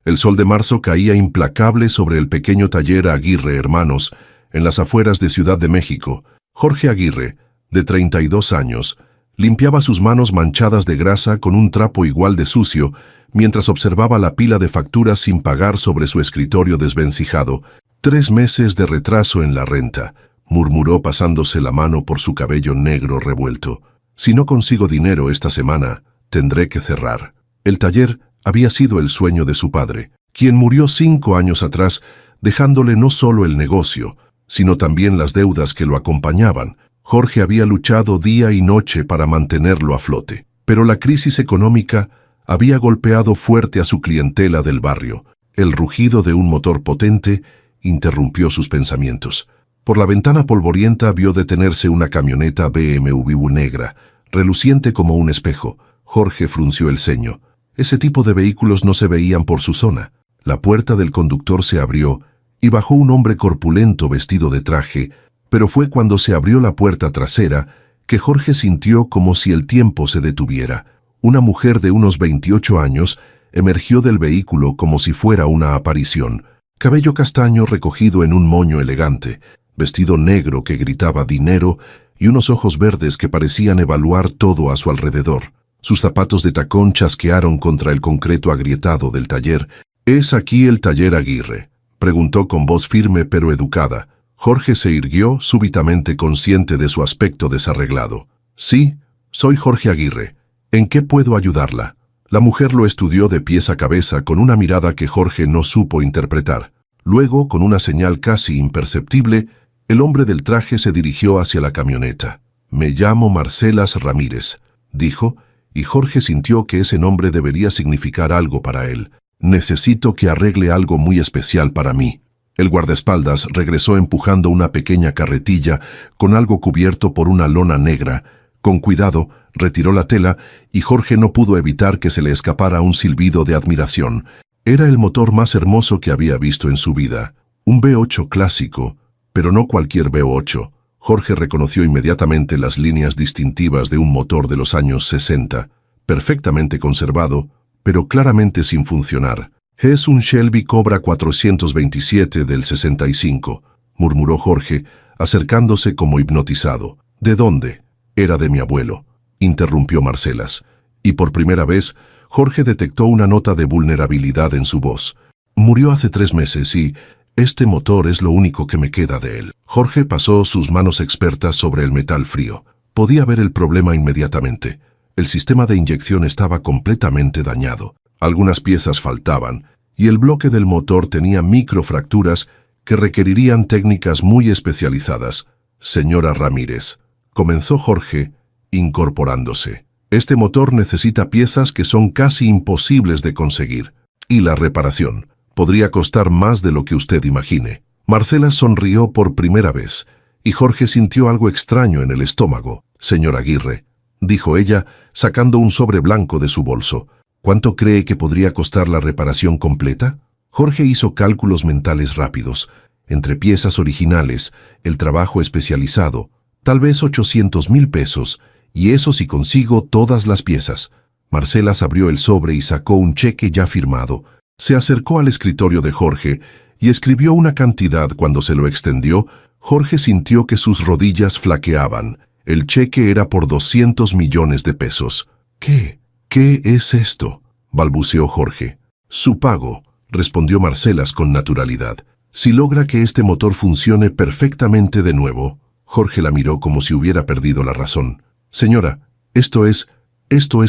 El sol de marzo caía implacable sobre el pequeño taller Aguirre Hermanos, en las afueras de Ciudad de México. Jorge Aguirre, de 32 años, limpiaba sus manos manchadas de grasa con un trapo igual de sucio, mientras observaba la pila de facturas sin pagar sobre su escritorio desvencijado. 3 meses de retraso en la renta, murmuró pasándose la mano por su cabello negro revuelto. Si no consigo dinero esta semana, tendré que cerrar. El taller había sido el sueño de su padre, quien murió 5 años atrás, dejándole no solo el negocio, sino también las deudas que lo acompañaban. Jorge había luchado día y noche para mantenerlo a flote, pero la crisis económica había golpeado fuerte a su clientela del barrio. El rugido de un motor potente interrumpió sus pensamientos. Por la ventana polvorienta vio detenerse una camioneta BMW negra, reluciente como un espejo. Jorge frunció el ceño. Ese tipo de vehículos no se veían por su zona. La puerta del conductor se abrió y bajó un hombre corpulento vestido de traje, pero fue cuando se abrió la puerta trasera que Jorge sintió como si el tiempo se detuviera. Una mujer de unos 28 años emergió del vehículo como si fuera una aparición. Cabello castaño recogido en un moño elegante, vestido negro que gritaba dinero y unos ojos verdes que parecían evaluar todo a su alrededor. Sus zapatos de tacón chasquearon contra el concreto agrietado del taller. «¿Es aquí el taller Aguirre?», preguntó con voz firme pero educada. Jorge se irguió, súbitamente consciente de su aspecto desarreglado. «Sí, soy Jorge Aguirre. ¿En qué puedo ayudarla?». La mujer lo estudió de pies a cabeza con una mirada que Jorge no supo interpretar. Luego, con una señal casi imperceptible, el hombre del traje se dirigió hacia la camioneta. «Me llamo Marcelas Ramírez», dijo, y Jorge sintió que ese nombre debería significar algo para él. «Necesito que arregle algo muy especial para mí». El guardaespaldas regresó empujando una pequeña carretilla con algo cubierto por una lona negra. Con cuidado, retiró la tela y Jorge no pudo evitar que se le escapara un silbido de admiración. Era el motor más hermoso que había visto en su vida. Un V8 clásico, pero no cualquier V8. Jorge reconoció inmediatamente las líneas distintivas de un motor de los años 60, perfectamente conservado, pero claramente sin funcionar. «Es un Shelby Cobra 427 del 65», murmuró Jorge, acercándose como hipnotizado. «¿De dónde?». «Era de mi abuelo», interrumpió Marcelas, y por primera vez Jorge detectó una nota de vulnerabilidad en su voz. «Murió hace 3 meses y este motor es lo único que me queda de él». Jorge pasó sus manos expertas sobre el metal frío. Podía ver el problema inmediatamente. El sistema de inyección estaba completamente dañado. Algunas piezas faltaban, y el bloque del motor tenía microfracturas que requerirían técnicas muy especializadas. «Señora Ramírez», comenzó Jorge, incorporándose. «Este motor necesita piezas que son casi imposibles de conseguir, y la reparación podría costar más de lo que usted imagine». Marcelas sonrió por primera vez, y Jorge sintió algo extraño en el estómago. «Señor Aguirre», dijo ella, sacando un sobre blanco de su bolso. «¿Cuánto cree que podría costar la reparación completa?». Jorge hizo cálculos mentales rápidos. Entre piezas originales, el trabajo especializado, tal vez 800,000 pesos, y eso si consigo todas las piezas. Marcelas abrió el sobre y sacó un cheque ya firmado. Se acercó al escritorio de Jorge y escribió una cantidad. Cuando se lo extendió, Jorge sintió que sus rodillas flaqueaban. El cheque era por 200 millones de pesos. «¿Qué es esto?», balbuceó Jorge. «Su pago», respondió Marcelas con naturalidad. «Si logra que este motor funcione perfectamente de nuevo». Jorge la miró como si hubiera perdido la razón. «Señora, esto es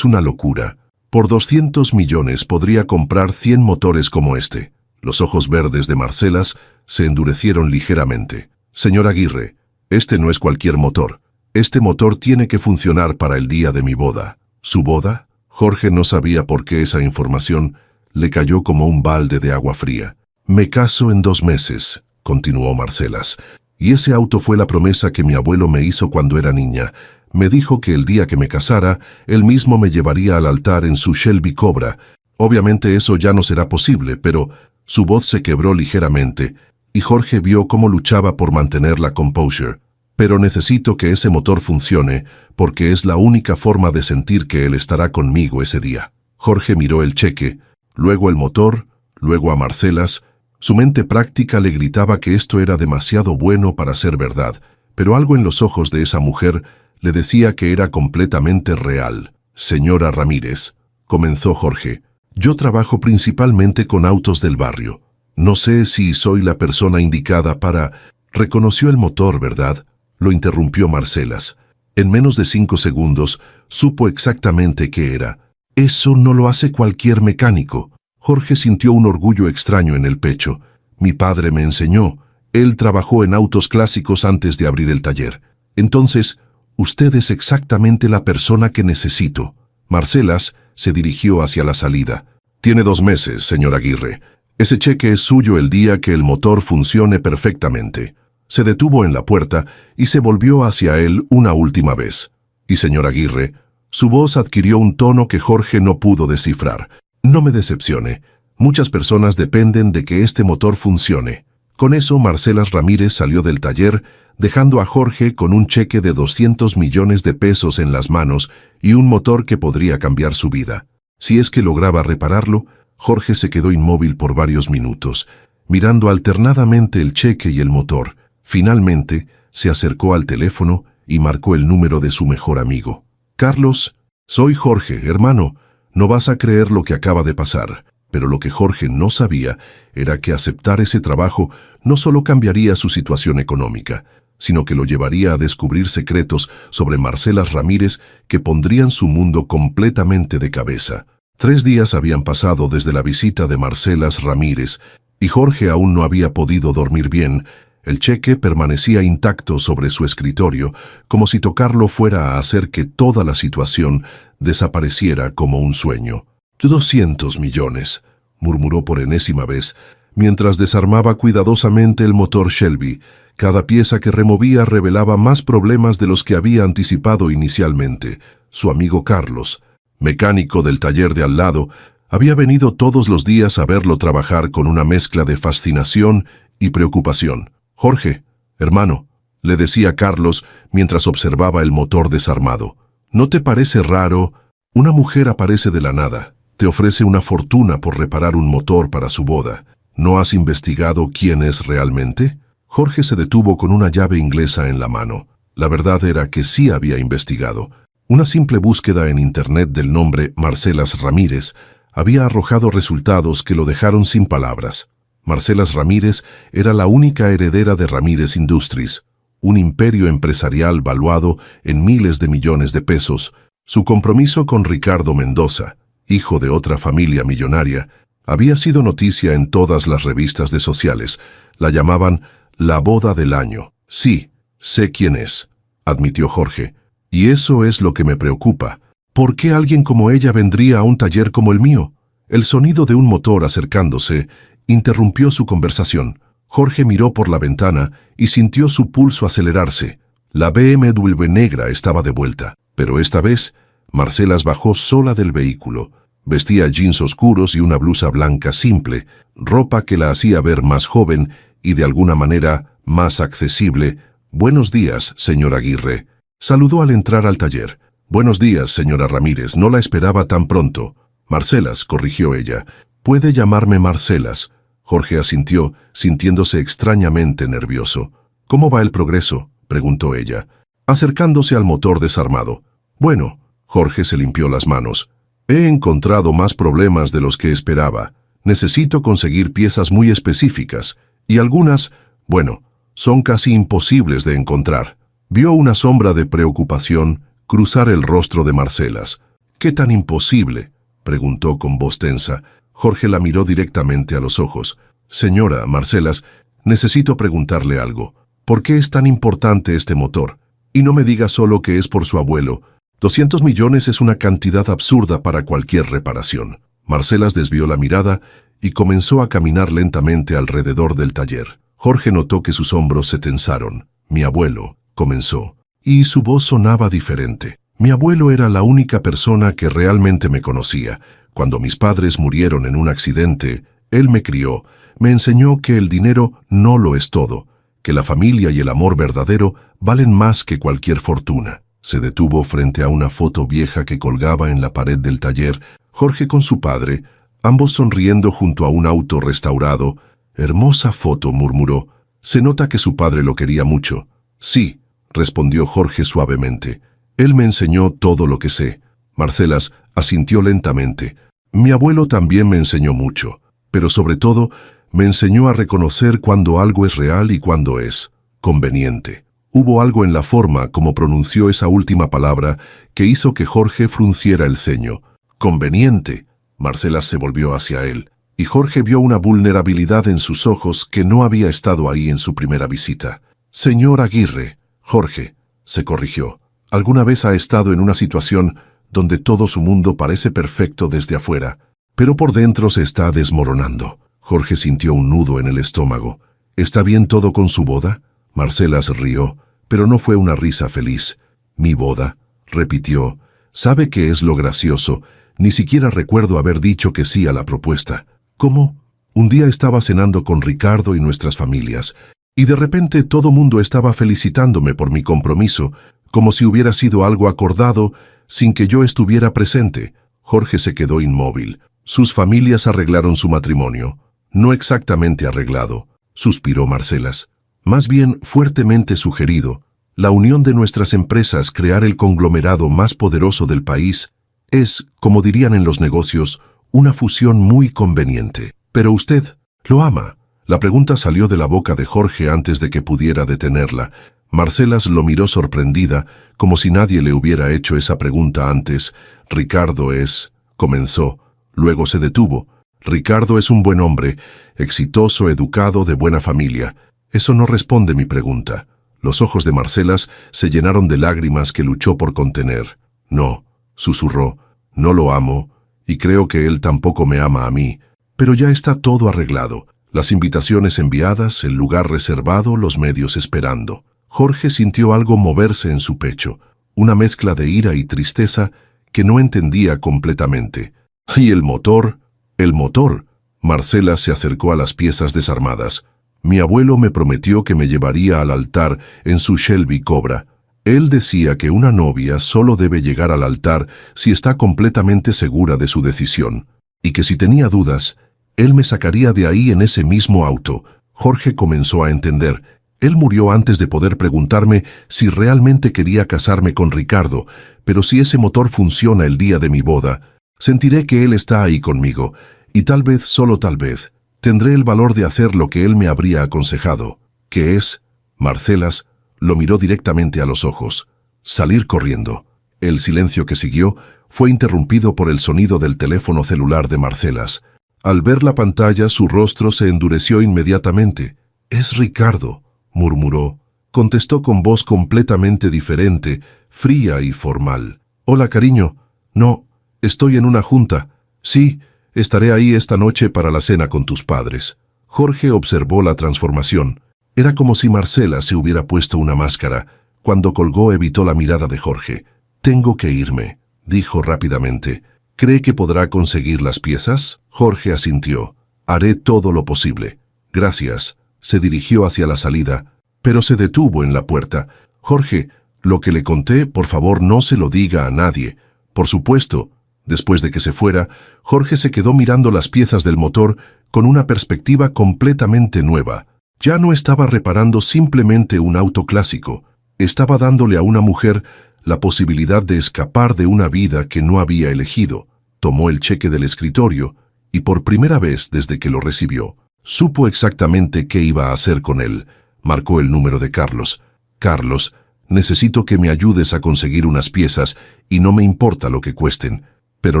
una locura. Por 200 millones podría comprar 100 motores como este». Los ojos verdes de Marcelas se endurecieron ligeramente. «Señor Aguirre, este no es cualquier motor. Este motor tiene que funcionar para el día de mi boda». ¿Su boda? Jorge no sabía por qué esa información le cayó como un balde de agua fría. «Me caso en 2 meses», continuó Marcelas, «y ese auto fue la promesa que mi abuelo me hizo cuando era niña. Me dijo que el día que me casara, él mismo me llevaría al altar en su Shelby Cobra. Obviamente eso ya no será posible, pero…». Su voz se quebró ligeramente, y Jorge vio cómo luchaba por mantener la composure. «Pero necesito que ese motor funcione, porque es la única forma de sentir que él estará conmigo ese día». Jorge miró el cheque, luego el motor, luego a Marcelas. Su mente práctica le gritaba que esto era demasiado bueno para ser verdad, pero algo en los ojos de esa mujer le decía que era completamente real. «Señora Ramírez», comenzó Jorge, «yo trabajo principalmente con autos del barrio. No sé si soy la persona indicada para...» «Reconoció el motor, ¿verdad?», lo interrumpió Marcelas. En menos de 5 segundos supo exactamente qué era. «Eso no lo hace cualquier mecánico». Jorge sintió un orgullo extraño en el pecho. «Mi padre me enseñó. Él trabajó en autos clásicos antes de abrir el taller. Entonces, usted es exactamente la persona que necesito». Marcelas se dirigió hacia la salida. «Tiene 2 meses, señor Aguirre. Ese cheque es suyo el día que el motor funcione perfectamente». Se detuvo en la puerta y se volvió hacia él una última vez. «Y señor Aguirre», su voz adquirió un tono que Jorge no pudo descifrar. «No me decepcione. Muchas personas dependen de que este motor funcione». Con eso, Marcelas Ramírez salió del taller, dejando a Jorge con un cheque de 200 millones de pesos en las manos y un motor que podría cambiar su vida. Si es que lograba repararlo, Jorge se quedó inmóvil por varios minutos, mirando alternadamente el cheque y el motor. Finalmente, se acercó al teléfono y marcó el número de su mejor amigo. «Carlos, soy Jorge, hermano. No vas a creer lo que acaba de pasar». Pero lo que Jorge no sabía era que aceptar ese trabajo no solo cambiaría su situación económica, sino que lo llevaría a descubrir secretos sobre Marcelas Ramírez que pondrían su mundo completamente de cabeza. 3 días habían pasado desde la visita de Marcelas Ramírez y Jorge aún no había podido dormir bien. El cheque permanecía intacto sobre su escritorio, como si tocarlo fuera a hacer que toda la situación desapareciera como un sueño. «200 millones», murmuró por enésima vez, mientras desarmaba cuidadosamente el motor Shelby. Cada pieza que removía revelaba más problemas de los que había anticipado inicialmente. Su amigo Carlos, mecánico del taller de al lado, había venido todos los días a verlo trabajar con una mezcla de fascinación y preocupación. «Jorge, hermano», le decía Carlos mientras observaba el motor desarmado, «¿no te parece raro? Una mujer aparece de la nada. Te ofrece una fortuna por reparar un motor para su boda. ¿No has investigado quién es realmente?» Jorge se detuvo con una llave inglesa en la mano. La verdad era que sí había investigado. Una simple búsqueda en Internet del nombre Marcelas Ramírez había arrojado resultados que lo dejaron sin palabras. Marcelas Ramírez era la única heredera de Ramírez Industries, un imperio empresarial valuado en miles de millones de pesos. Su compromiso con Ricardo Mendoza, hijo de otra familia millonaria, había sido noticia en todas las revistas de sociales. La llamaban la boda del año. «Sí, sé quién es», admitió Jorge, «y eso es lo que me preocupa. ¿Por qué alguien como ella vendría a un taller como el mío?» El sonido de un motor acercándose interrumpió su conversación. Jorge miró por la ventana y sintió su pulso acelerarse. La BMW negra estaba de vuelta, pero esta vez Marcelas bajó sola del vehículo. Vestía jeans oscuros y una blusa blanca simple, ropa que la hacía ver más joven y de alguna manera más accesible. «Buenos días, señor Aguirre», saludó al entrar al taller. «Buenos días, señora Ramírez, no la esperaba tan pronto». «Marcelas», corrigió ella. «Puede llamarme Marcelas». Jorge asintió, sintiéndose extrañamente nervioso. «¿Cómo va el progreso?», preguntó ella, acercándose al motor desarmado. «Bueno», Jorge se limpió las manos. «He encontrado más problemas de los que esperaba. Necesito conseguir piezas muy específicas, y algunas, bueno, son casi imposibles de encontrar». Vio una sombra de preocupación cruzar el rostro de Marcelas. «¿Qué tan imposible?», preguntó con voz tensa. Jorge la miró directamente a los ojos. «Señora Marcelas, necesito preguntarle algo. ¿Por qué es tan importante este motor? Y no me diga solo que es por su abuelo. 200 millones es una cantidad absurda para cualquier reparación». Marcelas desvió la mirada y comenzó a caminar lentamente alrededor del taller. Jorge notó que sus hombros se tensaron. «Mi abuelo», comenzó, y su voz sonaba diferente. «Mi abuelo era la única persona que realmente me conocía. Cuando mis padres murieron en un accidente, él me crió, me enseñó que el dinero no lo es todo, que la familia y el amor verdadero valen más que cualquier fortuna». Se detuvo frente a una foto vieja que colgaba en la pared del taller. Jorge con su padre ambos sonriendo junto a un auto restaurado. «Hermosa foto», murmuró. «Se nota que su padre lo quería mucho». «Sí», respondió Jorge suavemente. «Él me enseñó todo lo que sé». Marcelas asintió lentamente. «Mi abuelo también me enseñó mucho, pero sobre todo me enseñó a reconocer cuando algo es real y cuando es conveniente». Hubo algo en la forma como pronunció esa última palabra que hizo que Jorge frunciera el ceño. «Conveniente». Marcelas se volvió hacia él, y Jorge vio una vulnerabilidad en sus ojos que no había estado ahí en su primera visita. «Señor Aguirre». «Jorge», se corrigió. «Alguna vez ha estado en una situación donde todo su mundo parece perfecto desde afuera, pero por dentro se está desmoronando». Jorge sintió un nudo en el estómago. «¿Está bien todo con su boda?» Marcelas rió, pero no fue una risa feliz. «¿Mi boda?», repitió. «¿Sabe qué es lo gracioso? Ni siquiera recuerdo haber dicho que sí a la propuesta». «¿Cómo?». «Un día estaba cenando con Ricardo y nuestras familias, y de repente todo mundo estaba felicitándome por mi compromiso, como si hubiera sido algo acordado sin que yo estuviera presente». Jorge se quedó inmóvil. «Sus familias arreglaron su matrimonio». «No exactamente arreglado», suspiró Marcelas. «Más bien fuertemente sugerido. La unión de nuestras empresas, crear el conglomerado más poderoso del país, es, como dirían en los negocios, una fusión muy conveniente. Pero usted lo ama». La pregunta salió de la boca de Jorge antes de que pudiera detenerla. Marcelas lo miró sorprendida, como si nadie le hubiera hecho esa pregunta antes. «Ricardo es...», comenzó, luego se detuvo. «Ricardo es un buen hombre, exitoso, educado, de buena familia». «Eso no responde mi pregunta». Los ojos de Marcelas se llenaron de lágrimas que luchó por contener. «No», susurró, «no lo amo, y creo que él tampoco me ama a mí. Pero ya está todo arreglado. Las invitaciones enviadas, el lugar reservado, los medios esperando». Jorge sintió algo moverse en su pecho, una mezcla de ira y tristeza que no entendía completamente. «¿Y el motor?» «El motor». Marcelas se acercó a las piezas desarmadas. «Mi abuelo me prometió que me llevaría al altar en su Shelby Cobra. Él decía que una novia solo debe llegar al altar si está completamente segura de su decisión, y que si tenía dudas, él me sacaría de ahí en ese mismo auto». Jorge comenzó a entender. Él murió antes de poder preguntarme si realmente quería casarme con Ricardo, pero si ese motor funciona el día de mi boda, sentiré que él está ahí conmigo, y tal vez, solo tal vez, tendré el valor de hacer lo que él me habría aconsejado, que es... Marcelas lo miró directamente a los ojos. «Salir corriendo». El silencio que siguió fue interrumpido por el sonido del teléfono celular de Marcelas. Al ver la pantalla, su rostro se endureció inmediatamente. «Es Ricardo», murmuró. Contestó con voz completamente diferente, fría y formal. «Hola, cariño». «No, estoy en una junta». «Sí, estaré ahí esta noche para la cena con tus padres». Jorge observó la transformación. Era como si Marcela se hubiera puesto una máscara. Cuando colgó, evitó la mirada de Jorge. «Tengo que irme», dijo rápidamente. «¿Cree que podrá conseguir las piezas?» Jorge asintió. «Haré todo lo posible». «Gracias». Se dirigió hacia la salida, pero se detuvo en la puerta. «Jorge, lo que le conté, por favor, no se lo diga a nadie». «Por supuesto». Después de que se fuera, Jorge se quedó mirando las piezas del motor con una perspectiva completamente nueva. Ya no estaba reparando simplemente un auto clásico. Estaba dándole a una mujer la posibilidad de escapar de una vida que no había elegido. Tomó el cheque del escritorio y por primera vez desde que lo recibió, supo exactamente qué iba a hacer con él. Marcó el número de Carlos. «Carlos, necesito que me ayudes a conseguir unas piezas y no me importa lo que cuesten». Pero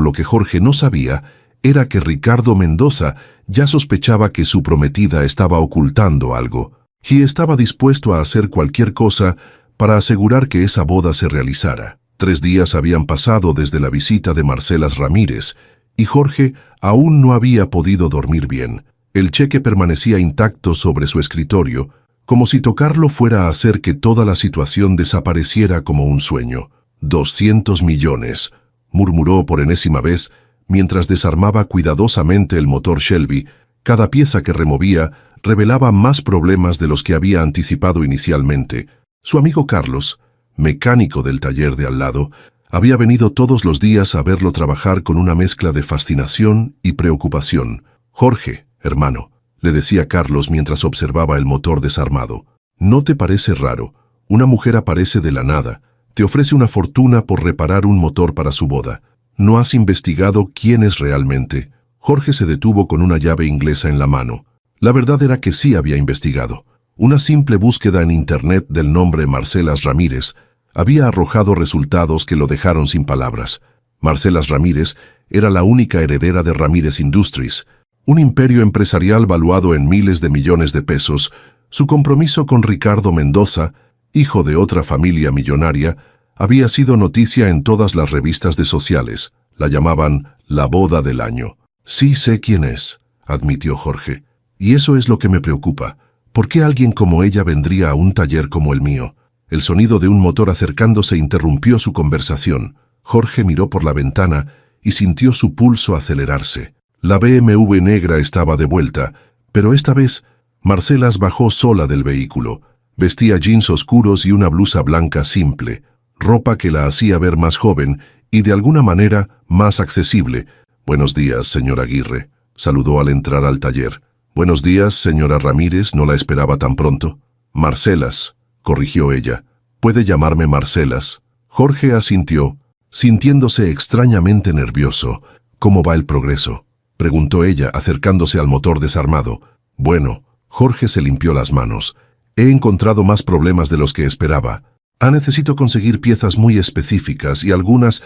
lo que Jorge no sabía era que Ricardo Mendoza ya sospechaba que su prometida estaba ocultando algo, y estaba dispuesto a hacer cualquier cosa para asegurar que esa boda se realizara. 3 días habían pasado desde la visita de Marcelas Ramírez, y Jorge aún no había podido dormir bien. El cheque permanecía intacto sobre su escritorio, como si tocarlo fuera a hacer que toda la situación desapareciera como un sueño. 200 millones, murmuró por enésima vez, mientras desarmaba cuidadosamente el motor Shelby. Cada pieza que removía revelaba más problemas de los que había anticipado inicialmente. Su amigo Carlos, mecánico del taller de al lado, Había venido todos los días a verlo trabajar con una mezcla de fascinación y preocupación. «Jorge, hermano», le decía Carlos mientras observaba el motor desarmado, «¿no te parece raro? Una mujer aparece de la nada, te ofrece una fortuna por reparar un motor para su boda. ¿No has investigado quién es realmente?» Jorge se detuvo con una llave inglesa en la mano. La verdad era que sí había investigado. Una simple búsqueda en Internet del nombre Marcelas Ramírez había arrojado resultados que lo dejaron sin palabras. Marcelas Ramírez era la única heredera de Ramírez Industries, un imperio empresarial valuado en miles de millones de pesos. Su compromiso con Ricardo Mendoza, hijo de otra familia millonaria, había sido noticia en todas las revistas de sociales. La llamaban la boda del año. «Sí sé quién es», admitió Jorge. «Y eso es lo que me preocupa. ¿Por qué alguien como ella vendría a un taller como el mío?» El sonido de un motor acercándose interrumpió su conversación. Jorge miró por la ventana y sintió su pulso acelerarse. La BMW negra estaba de vuelta, pero esta vez Marcelas bajó sola del vehículo. Vestía jeans oscuros y una blusa blanca simple, ropa que la hacía ver más joven y de alguna manera más accesible. «Buenos días, señor Aguirre», saludó al entrar al taller. «Buenos días, señora Ramírez, no la esperaba tan pronto». «Marcelas», corrigió ella. «Puede llamarme Marcelas». Jorge asintió, sintiéndose extrañamente nervioso. «¿Cómo va el progreso?», preguntó ella, acercándose al motor desarmado. «Bueno», Jorge se limpió las manos. «He encontrado más problemas de los que esperaba. Necesito conseguir piezas muy específicas y algunas,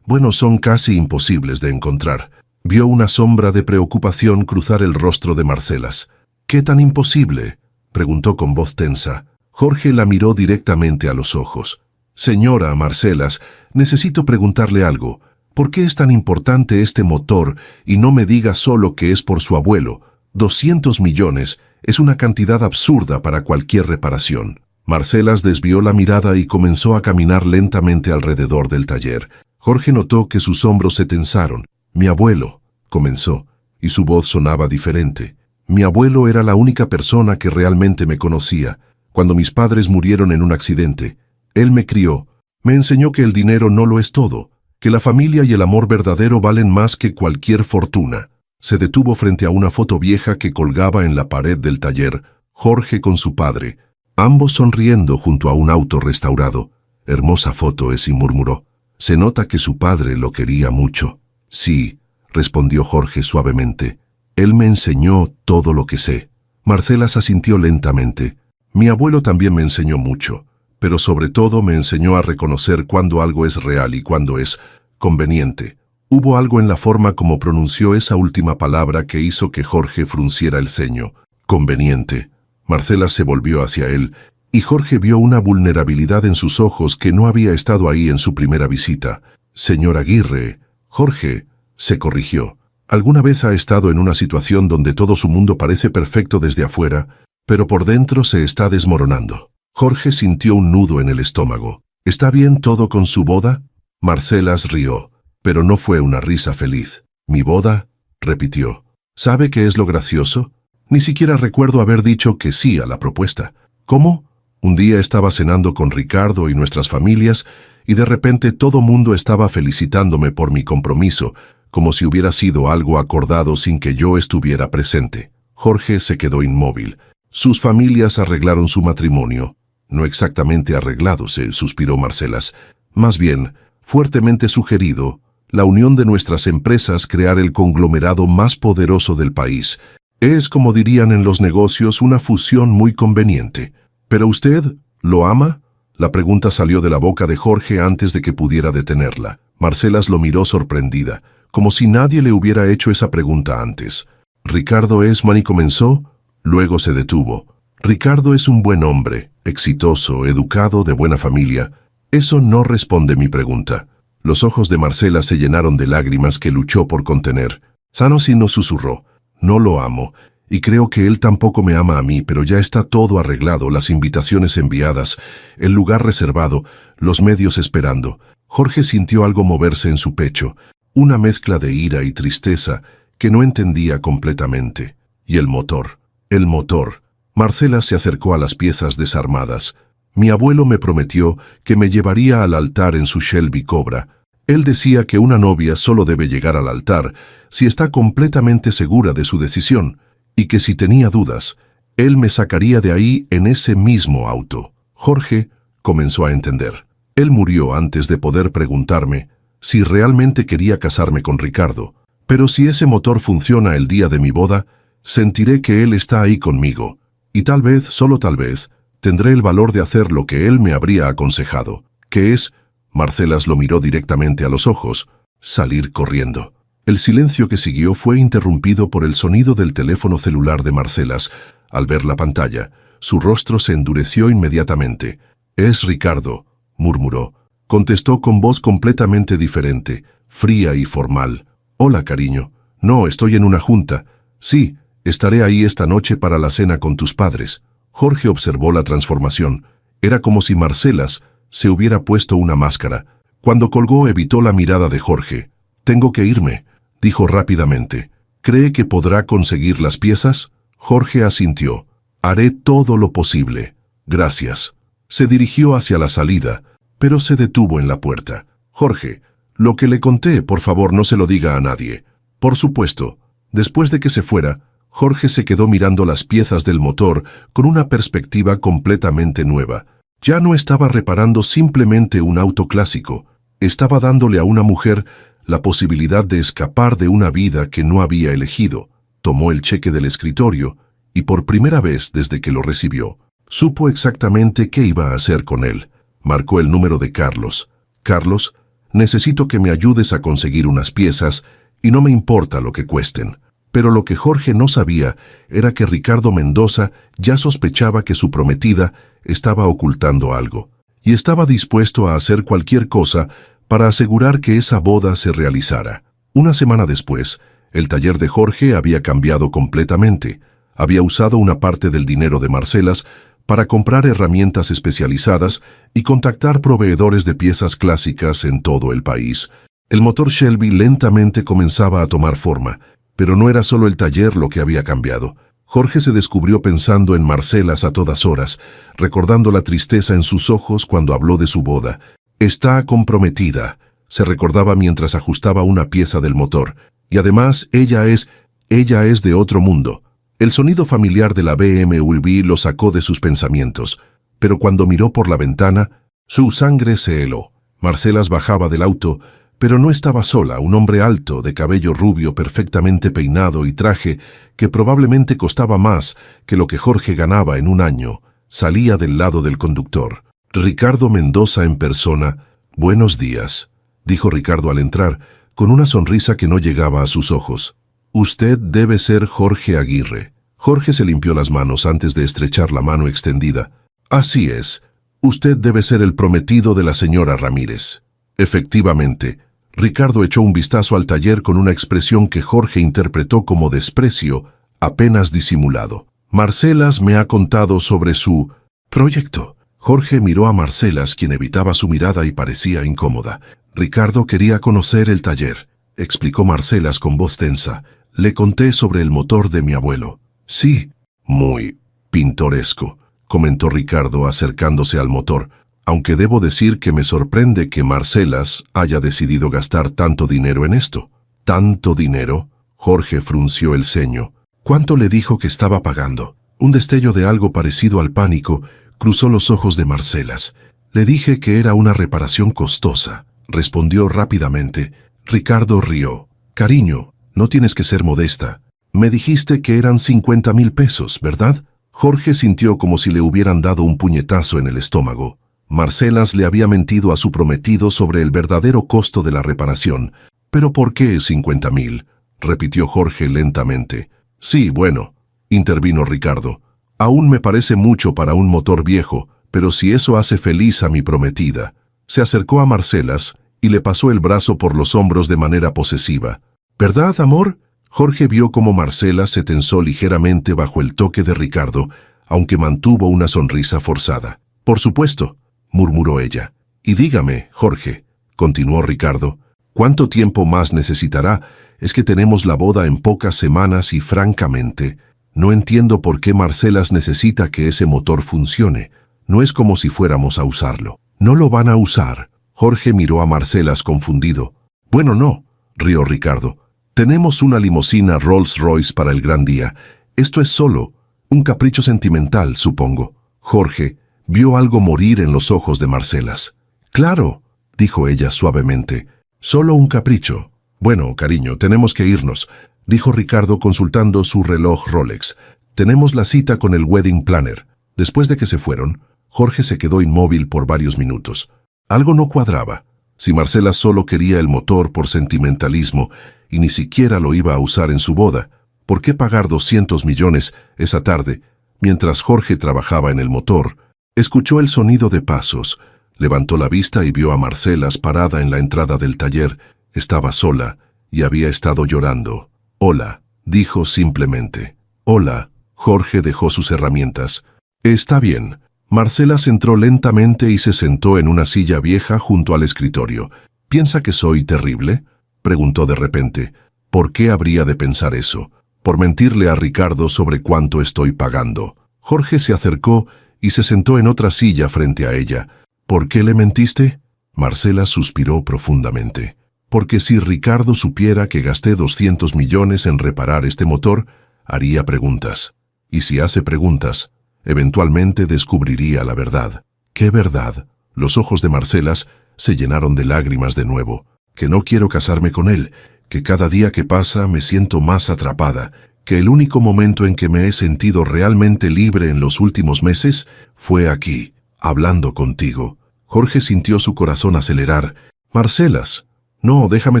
son casi imposibles de encontrar». Vio una sombra de preocupación cruzar el rostro de Marcelas. «¿Qué tan imposible?», preguntó con voz tensa. Jorge la miró directamente a los ojos. «Señora Marcelas, necesito preguntarle algo. ¿Por qué es tan importante este motor y no me diga solo que es por su abuelo? 200 millones es una cantidad absurda para cualquier reparación». Marcelas desvió la mirada y comenzó a caminar lentamente alrededor del taller. Jorge notó que sus hombros se tensaron. «Mi abuelo», comenzó, y su voz sonaba diferente. «Mi abuelo era la única persona que realmente me conocía. Cuando mis padres murieron en un accidente, él me crió. Me enseñó que el dinero no lo es todo, que la familia y el amor verdadero valen más que cualquier fortuna». Se detuvo frente a una foto vieja que colgaba en la pared del taller, Jorge con su padre, ambos sonriendo junto a un auto restaurado. «Hermosa foto es», y murmuró. «Se nota que su padre lo quería mucho». «Sí», respondió Jorge suavemente. «Él me enseñó todo lo que sé». Marcelas asintió lentamente. «Mi abuelo también me enseñó mucho, pero sobre todo me enseñó a reconocer cuándo algo es real y cuándo es conveniente». Hubo algo en la forma como pronunció esa última palabra que hizo que Jorge frunciera el ceño. «Conveniente». Marcelas se volvió hacia él, y Jorge vio una vulnerabilidad en sus ojos que no había estado ahí en su primera visita. «Señor Aguirre». Jorge se corrigió. ¿Alguna vez ha estado en una situación donde todo su mundo parece perfecto desde afuera, pero por dentro se está desmoronando? Jorge sintió un nudo en el estómago. ¿Está bien todo con su boda? Marcelas rió, pero no fue una risa feliz. «¿Mi boda?», repitió. ¿Sabe qué es lo gracioso? Ni siquiera recuerdo haber dicho que sí a la propuesta. ¿Cómo? Un día estaba cenando con Ricardo y nuestras familias, y de repente todo mundo estaba felicitándome por mi compromiso, como si hubiera sido algo acordado sin que yo estuviera presente. Jorge se quedó inmóvil. Sus familias arreglaron su matrimonio. «No exactamente arreglado», suspiró Marcelas. «Más bien, fuertemente sugerido, la unión de nuestras empresas crear el conglomerado más poderoso del país. Es, como dirían en los negocios, una fusión muy conveniente». «¿Pero usted lo ama?», la pregunta salió de la boca de Jorge antes de que pudiera detenerla. Marcelas lo miró sorprendida, como si nadie le hubiera hecho esa pregunta antes. «Ricardo Esman», y comenzó, luego se detuvo. «Ricardo es un buen hombre, exitoso, educado, de buena familia. Eso no responde mi pregunta». Los ojos de Marcelas se llenaron de lágrimas que luchó por contener. Sanosino susurró: «No lo amo. Y creo que él tampoco me ama a mí, pero ya está todo arreglado, las invitaciones enviadas, el lugar reservado, los medios esperando». Jorge sintió algo moverse en su pecho, una mezcla de ira y tristeza que no entendía completamente. «¿Y el motor?». «El motor». Marcela se acercó a las piezas desarmadas. «Mi abuelo me prometió que me llevaría al altar en su Shelby Cobra. Él decía que una novia solo debe llegar al altar si está completamente segura de su decisión, y que si tenía dudas, él me sacaría de ahí en ese mismo auto. Jorge comenzó a entender. Él murió antes de poder preguntarme si realmente quería casarme con Ricardo, pero si ese motor funciona el día de mi boda, sentiré que él está ahí conmigo, y tal vez, solo tal vez, tendré el valor de hacer lo que él me habría aconsejado, que es, Marcelas lo miró directamente a los ojos, salir corriendo. El silencio que siguió fue interrumpido por el sonido del teléfono celular de Marcelas. Al ver la pantalla, su rostro se endureció inmediatamente. «Es Ricardo», murmuró. Contestó con voz completamente diferente, fría y formal. «Hola, cariño. No, estoy en una junta. Sí, estaré ahí esta noche para la cena con tus padres». Jorge observó la transformación. Era como si Marcelas se hubiera puesto una máscara. Cuando colgó, evitó la mirada de Jorge. «Tengo que irme», dijo rápidamente. «¿Cree que podrá conseguir las piezas?» Jorge asintió. «Haré todo lo posible. Gracias». Se dirigió hacia la salida, pero se detuvo en la puerta. «Jorge, lo que le conté, por favor, no se lo diga a nadie». «Por supuesto». Después de que se fuera, Jorge se quedó mirando las piezas del motor con una perspectiva completamente nueva. Ya no estaba reparando simplemente un auto clásico, estaba dándole a una mujer la posibilidad de escapar de una vida que no había elegido. Tomó el cheque del escritorio y por primera vez desde que lo recibió, supo exactamente qué iba a hacer con él. Marcó el número de Carlos. «Carlos, necesito que me ayudes a conseguir unas piezas y no me importa lo que cuesten». Pero lo que Jorge no sabía era que Ricardo Mendoza ya sospechaba que su prometida estaba ocultando algo, y estaba dispuesto a hacer cualquier cosa para asegurar que esa boda se realizara. Una semana después, el taller de Jorge había cambiado completamente. Había usado una parte del dinero de Marcelas para comprar herramientas especializadas y contactar proveedores de piezas clásicas en todo el país. El motor Shelby lentamente comenzaba a tomar forma, pero no era solo el taller lo que había cambiado. Jorge se descubrió pensando en Marcelas a todas horas, recordando la tristeza en sus ojos cuando habló de su boda. «Está comprometida», se recordaba mientras ajustaba una pieza del motor. «Y además, ella es de otro mundo». El sonido familiar de la BMW lo sacó de sus pensamientos, pero cuando miró por la ventana, su sangre se heló. Marcelas bajaba del auto, pero no estaba sola. Un hombre alto, de cabello rubio, perfectamente peinado y traje que probablemente costaba más que lo que Jorge ganaba en un año, salía del lado del conductor. «Ricardo Mendoza en persona». «Buenos días», dijo Ricardo al entrar, con una sonrisa que no llegaba a sus ojos. «Usted debe ser Jorge Aguirre». Jorge se limpió las manos antes de estrechar la mano extendida. «Así es. Usted debe ser el prometido de la señora Ramírez». Efectivamente, Ricardo echó un vistazo al taller con una expresión que Jorge interpretó como desprecio, apenas disimulado. «Marcelas me ha contado sobre su proyecto». Jorge miró a Marcelas, quien evitaba su mirada y parecía incómoda. «Ricardo quería conocer el taller», explicó Marcelas con voz tensa. «Le conté sobre el motor de mi abuelo». «Sí, muy pintoresco», comentó Ricardo acercándose al motor. «Aunque debo decir que me sorprende que Marcelas haya decidido gastar tanto dinero en esto». «¿Tanto dinero?». Jorge frunció el ceño. «¿Cuánto le dijo que estaba pagando?». Un destello de algo parecido al pánico cruzó los ojos de Marcelas. «Le dije que era una reparación costosa», respondió rápidamente. Ricardo rió. «Cariño, no tienes que ser modesta. Me dijiste que eran 50,000 pesos, ¿verdad?». Jorge sintió como si le hubieran dado un puñetazo en el estómago. Marcelas le había mentido a su prometido sobre el verdadero costo de la reparación. «¿Pero por qué 50,000?», repitió Jorge lentamente. «Sí, bueno», intervino Ricardo. «Aún me parece mucho para un motor viejo, pero si eso hace feliz a mi prometida». Se acercó a Marcelas y le pasó el brazo por los hombros de manera posesiva. «¿Verdad, amor?». Jorge vio cómo Marcelas se tensó ligeramente bajo el toque de Ricardo, aunque mantuvo una sonrisa forzada. «Por supuesto», murmuró ella. «Y dígame, Jorge», continuó Ricardo, «¿cuánto tiempo más necesitará? Es que tenemos la boda en pocas semanas y, francamente, no entiendo por qué Marcelas necesita que ese motor funcione. No es como si fuéramos a usarlo». «No lo van a usar», Jorge miró a Marcelas confundido. «Bueno, no», rió Ricardo. «Tenemos una limusina Rolls Royce para el gran día. Esto es solo un capricho sentimental, supongo». Jorge vio algo morir en los ojos de Marcelas. «Claro», dijo ella suavemente. «Solo un capricho». «Bueno, cariño, tenemos que irnos», dijo Ricardo consultando su reloj Rolex. «Tenemos la cita con el wedding planner». Después de que se fueron, Jorge se quedó inmóvil por varios minutos. Algo no cuadraba. Si Marcelas solo quería el motor por sentimentalismo y ni siquiera lo iba a usar en su boda, ¿por qué pagar 200 millones esa tarde mientras Jorge trabajaba en el motor? Escuchó el sonido de pasos, levantó la vista y vio a Marcelas parada en la entrada del taller. Estaba sola y había estado llorando. «Hola», dijo simplemente. «Hola». Jorge dejó sus herramientas. «Está bien». Marcelas entró lentamente y se sentó en una silla vieja junto al escritorio. «¿Piensa que soy terrible?», preguntó de repente. «¿Por qué habría de pensar eso? Por mentirle a Ricardo sobre cuánto estoy pagando». Jorge se acercó y se sentó en otra silla frente a ella. «¿Por qué le mentiste?». Marcelas suspiró profundamente. «Porque si Ricardo supiera que gasté 200 millones en reparar este motor, haría preguntas. Y si hace preguntas, eventualmente descubriría la verdad». «¿Qué verdad?». Los ojos de Marcelas se llenaron de lágrimas de nuevo. «Que no quiero casarme con él, que cada día que pasa me siento más atrapada, que el único momento en que me he sentido realmente libre en los últimos meses fue aquí, hablando contigo». Jorge sintió su corazón acelerar. «Marcelas». «No, déjame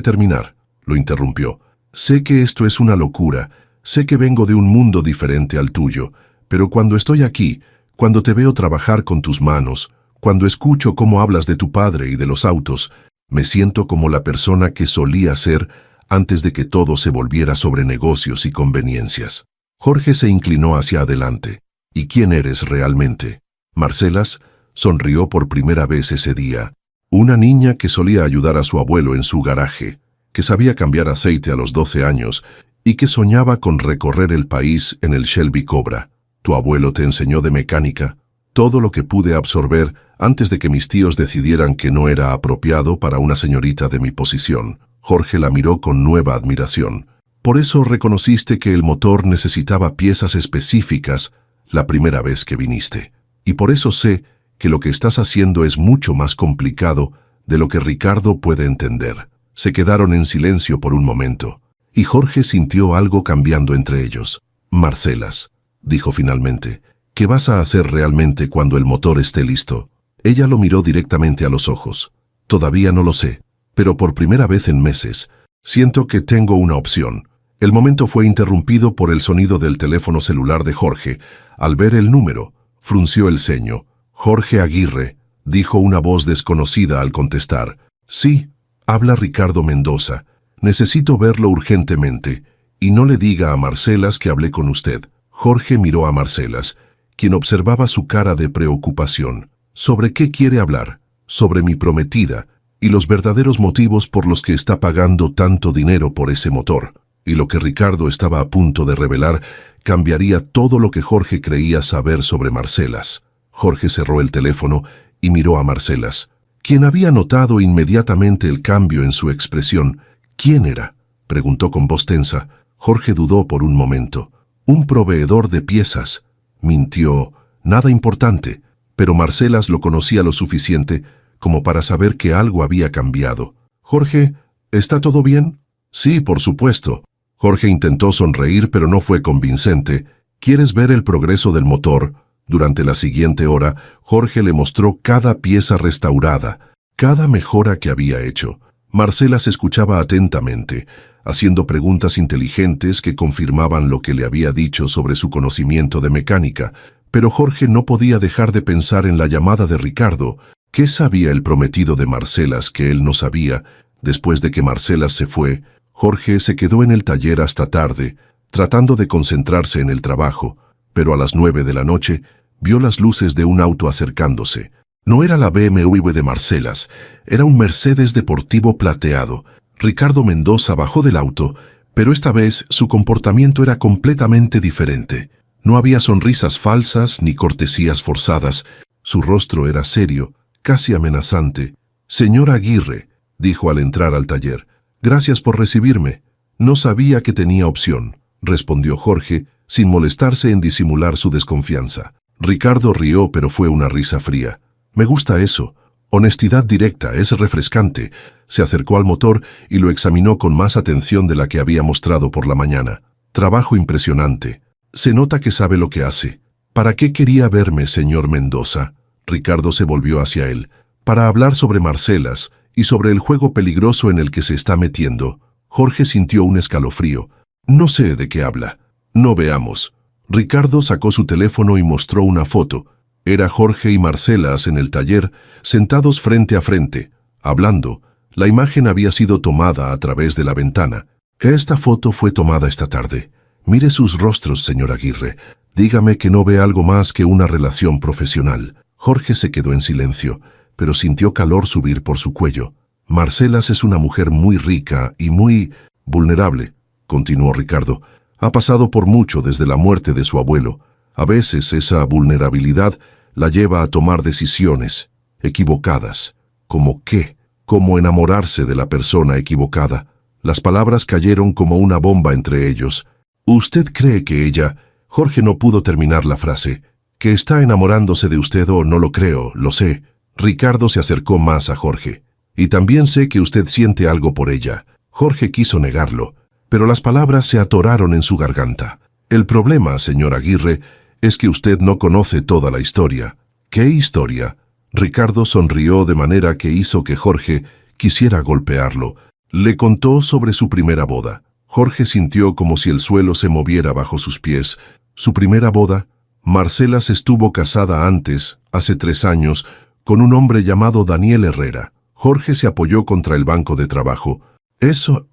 terminar», lo interrumpió. «Sé que esto es una locura, sé que vengo de un mundo diferente al tuyo, pero cuando estoy aquí, cuando te veo trabajar con tus manos, cuando escucho cómo hablas de tu padre y de los autos, me siento como la persona que solía ser antes de que todo se volviera sobre negocios y conveniencias». Jorge se inclinó hacia adelante. «¿Y quién eres realmente?». Marcelas sonrió por primera vez ese día. Una niña que solía ayudar a su abuelo en su garaje, que sabía cambiar aceite a los 12 años y que soñaba con recorrer el país en el Shelby Cobra. «Tu abuelo te enseñó de mecánica». Todo lo que pude absorber antes de que mis tíos decidieran que no era apropiado para una señorita de mi posición. Jorge la miró con nueva admiración. «Por eso reconociste que el motor necesitaba piezas específicas la primera vez que viniste. Y por eso sé que lo que estás haciendo es mucho más complicado de lo que Ricardo puede entender». Se quedaron en silencio por un momento, y Jorge sintió algo cambiando entre ellos. «Marcelas», dijo finalmente, «¿qué vas a hacer realmente cuando el motor esté listo?». Ella lo miró directamente a los ojos. «Todavía no lo sé, pero por primera vez en meses, siento que tengo una opción». El momento fue interrumpido por el sonido del teléfono celular de Jorge. Al ver el número, frunció el ceño. «Jorge Aguirre», dijo una voz desconocida al contestar. «Sí, habla Ricardo Mendoza. Necesito verlo urgentemente. Y no le diga a Marcelas que hablé con usted». Jorge miró a Marcelas, quien observaba su cara de preocupación. «¿Sobre qué quiere hablar?». «Sobre mi prometida y los verdaderos motivos por los que está pagando tanto dinero por ese motor». Y lo que Ricardo estaba a punto de revelar cambiaría todo lo que Jorge creía saber sobre Marcelas. Jorge cerró el teléfono y miró a Marcelas, quien había notado inmediatamente el cambio en su expresión. «¿Quién era?», preguntó con voz tensa. Jorge dudó por un momento. «Un proveedor de piezas». Mintió. «Nada importante». Pero Marcelas lo conocía lo suficiente como para saber que algo había cambiado. «Jorge, ¿está todo bien?». «Sí, por supuesto». Jorge intentó sonreír, pero no fue convincente. «¿Quieres ver el progreso del motor?». Durante la siguiente hora, Jorge le mostró cada pieza restaurada, cada mejora que había hecho. Marcelas escuchaba atentamente, haciendo preguntas inteligentes que confirmaban lo que le había dicho sobre su conocimiento de mecánica, pero Jorge no podía dejar de pensar en la llamada de Ricardo. ¿Qué sabía el prometido de Marcelas que él no sabía? Después de que Marcelas se fue, Jorge se quedó en el taller hasta tarde, tratando de concentrarse en el trabajo, pero a las 9 de la noche vio las luces de un auto acercándose. No era la BMW de Marcelas, era un Mercedes deportivo plateado. Ricardo Mendoza bajó del auto, pero esta vez su comportamiento era completamente diferente. No había sonrisas falsas ni cortesías forzadas. Su rostro era serio, casi amenazante, Señor Aguirre, dijo al entrar al taller, gracias por recibirme. No sabía que tenía opción, respondió Jorge, sin molestarse en disimular su desconfianza. Ricardo rió, pero fue una risa fría. Me gusta eso. Honestidad directa, es refrescante. Se acercó al motor y lo examinó con más atención de la que había mostrado por la mañana. Trabajo impresionante. Se nota que sabe lo que hace. ¿Para qué quería verme, señor Mendoza? Ricardo se volvió hacia él. Para hablar sobre Marcelas y sobre el juego peligroso en el que se está metiendo. Jorge sintió un escalofrío. No sé de qué habla. No veamos. Ricardo sacó su teléfono y mostró una foto. Era Jorge y Marcelas en el taller, sentados frente a frente, hablando. La imagen había sido tomada a través de la ventana. Esta foto fue tomada esta tarde. Mire sus rostros, señor Aguirre. Dígame que no ve algo más que una relación profesional. Jorge se quedó en silencio, pero sintió calor subir por su cuello. Marcelas es una mujer muy rica y muy vulnerable, continuó Ricardo. Ha pasado por mucho desde la muerte de su abuelo. A veces esa vulnerabilidad la lleva a tomar decisiones equivocadas. ¿Cómo qué? Como enamorarse de la persona equivocada. Las palabras cayeron como una bomba entre ellos. ¿Usted cree que ella...? Jorge no pudo terminar la frase. ¿Que está enamorándose de usted o no lo creo? Lo sé. Ricardo se acercó más a Jorge. Y también sé que usted siente algo por ella. Jorge quiso negarlo, pero las palabras se atoraron en su garganta. El problema, señor Aguirre, es que usted no conoce toda la historia. ¿Qué historia? Ricardo sonrió de manera que hizo que Jorge quisiera golpearlo. Le contó sobre su primera boda. Jorge sintió como si el suelo se moviera bajo sus pies. Su primera boda. Marcelas estuvo casada antes, hace 3 años, con un hombre llamado Daniel Herrera. Jorge se apoyó contra el banco de trabajo. Eso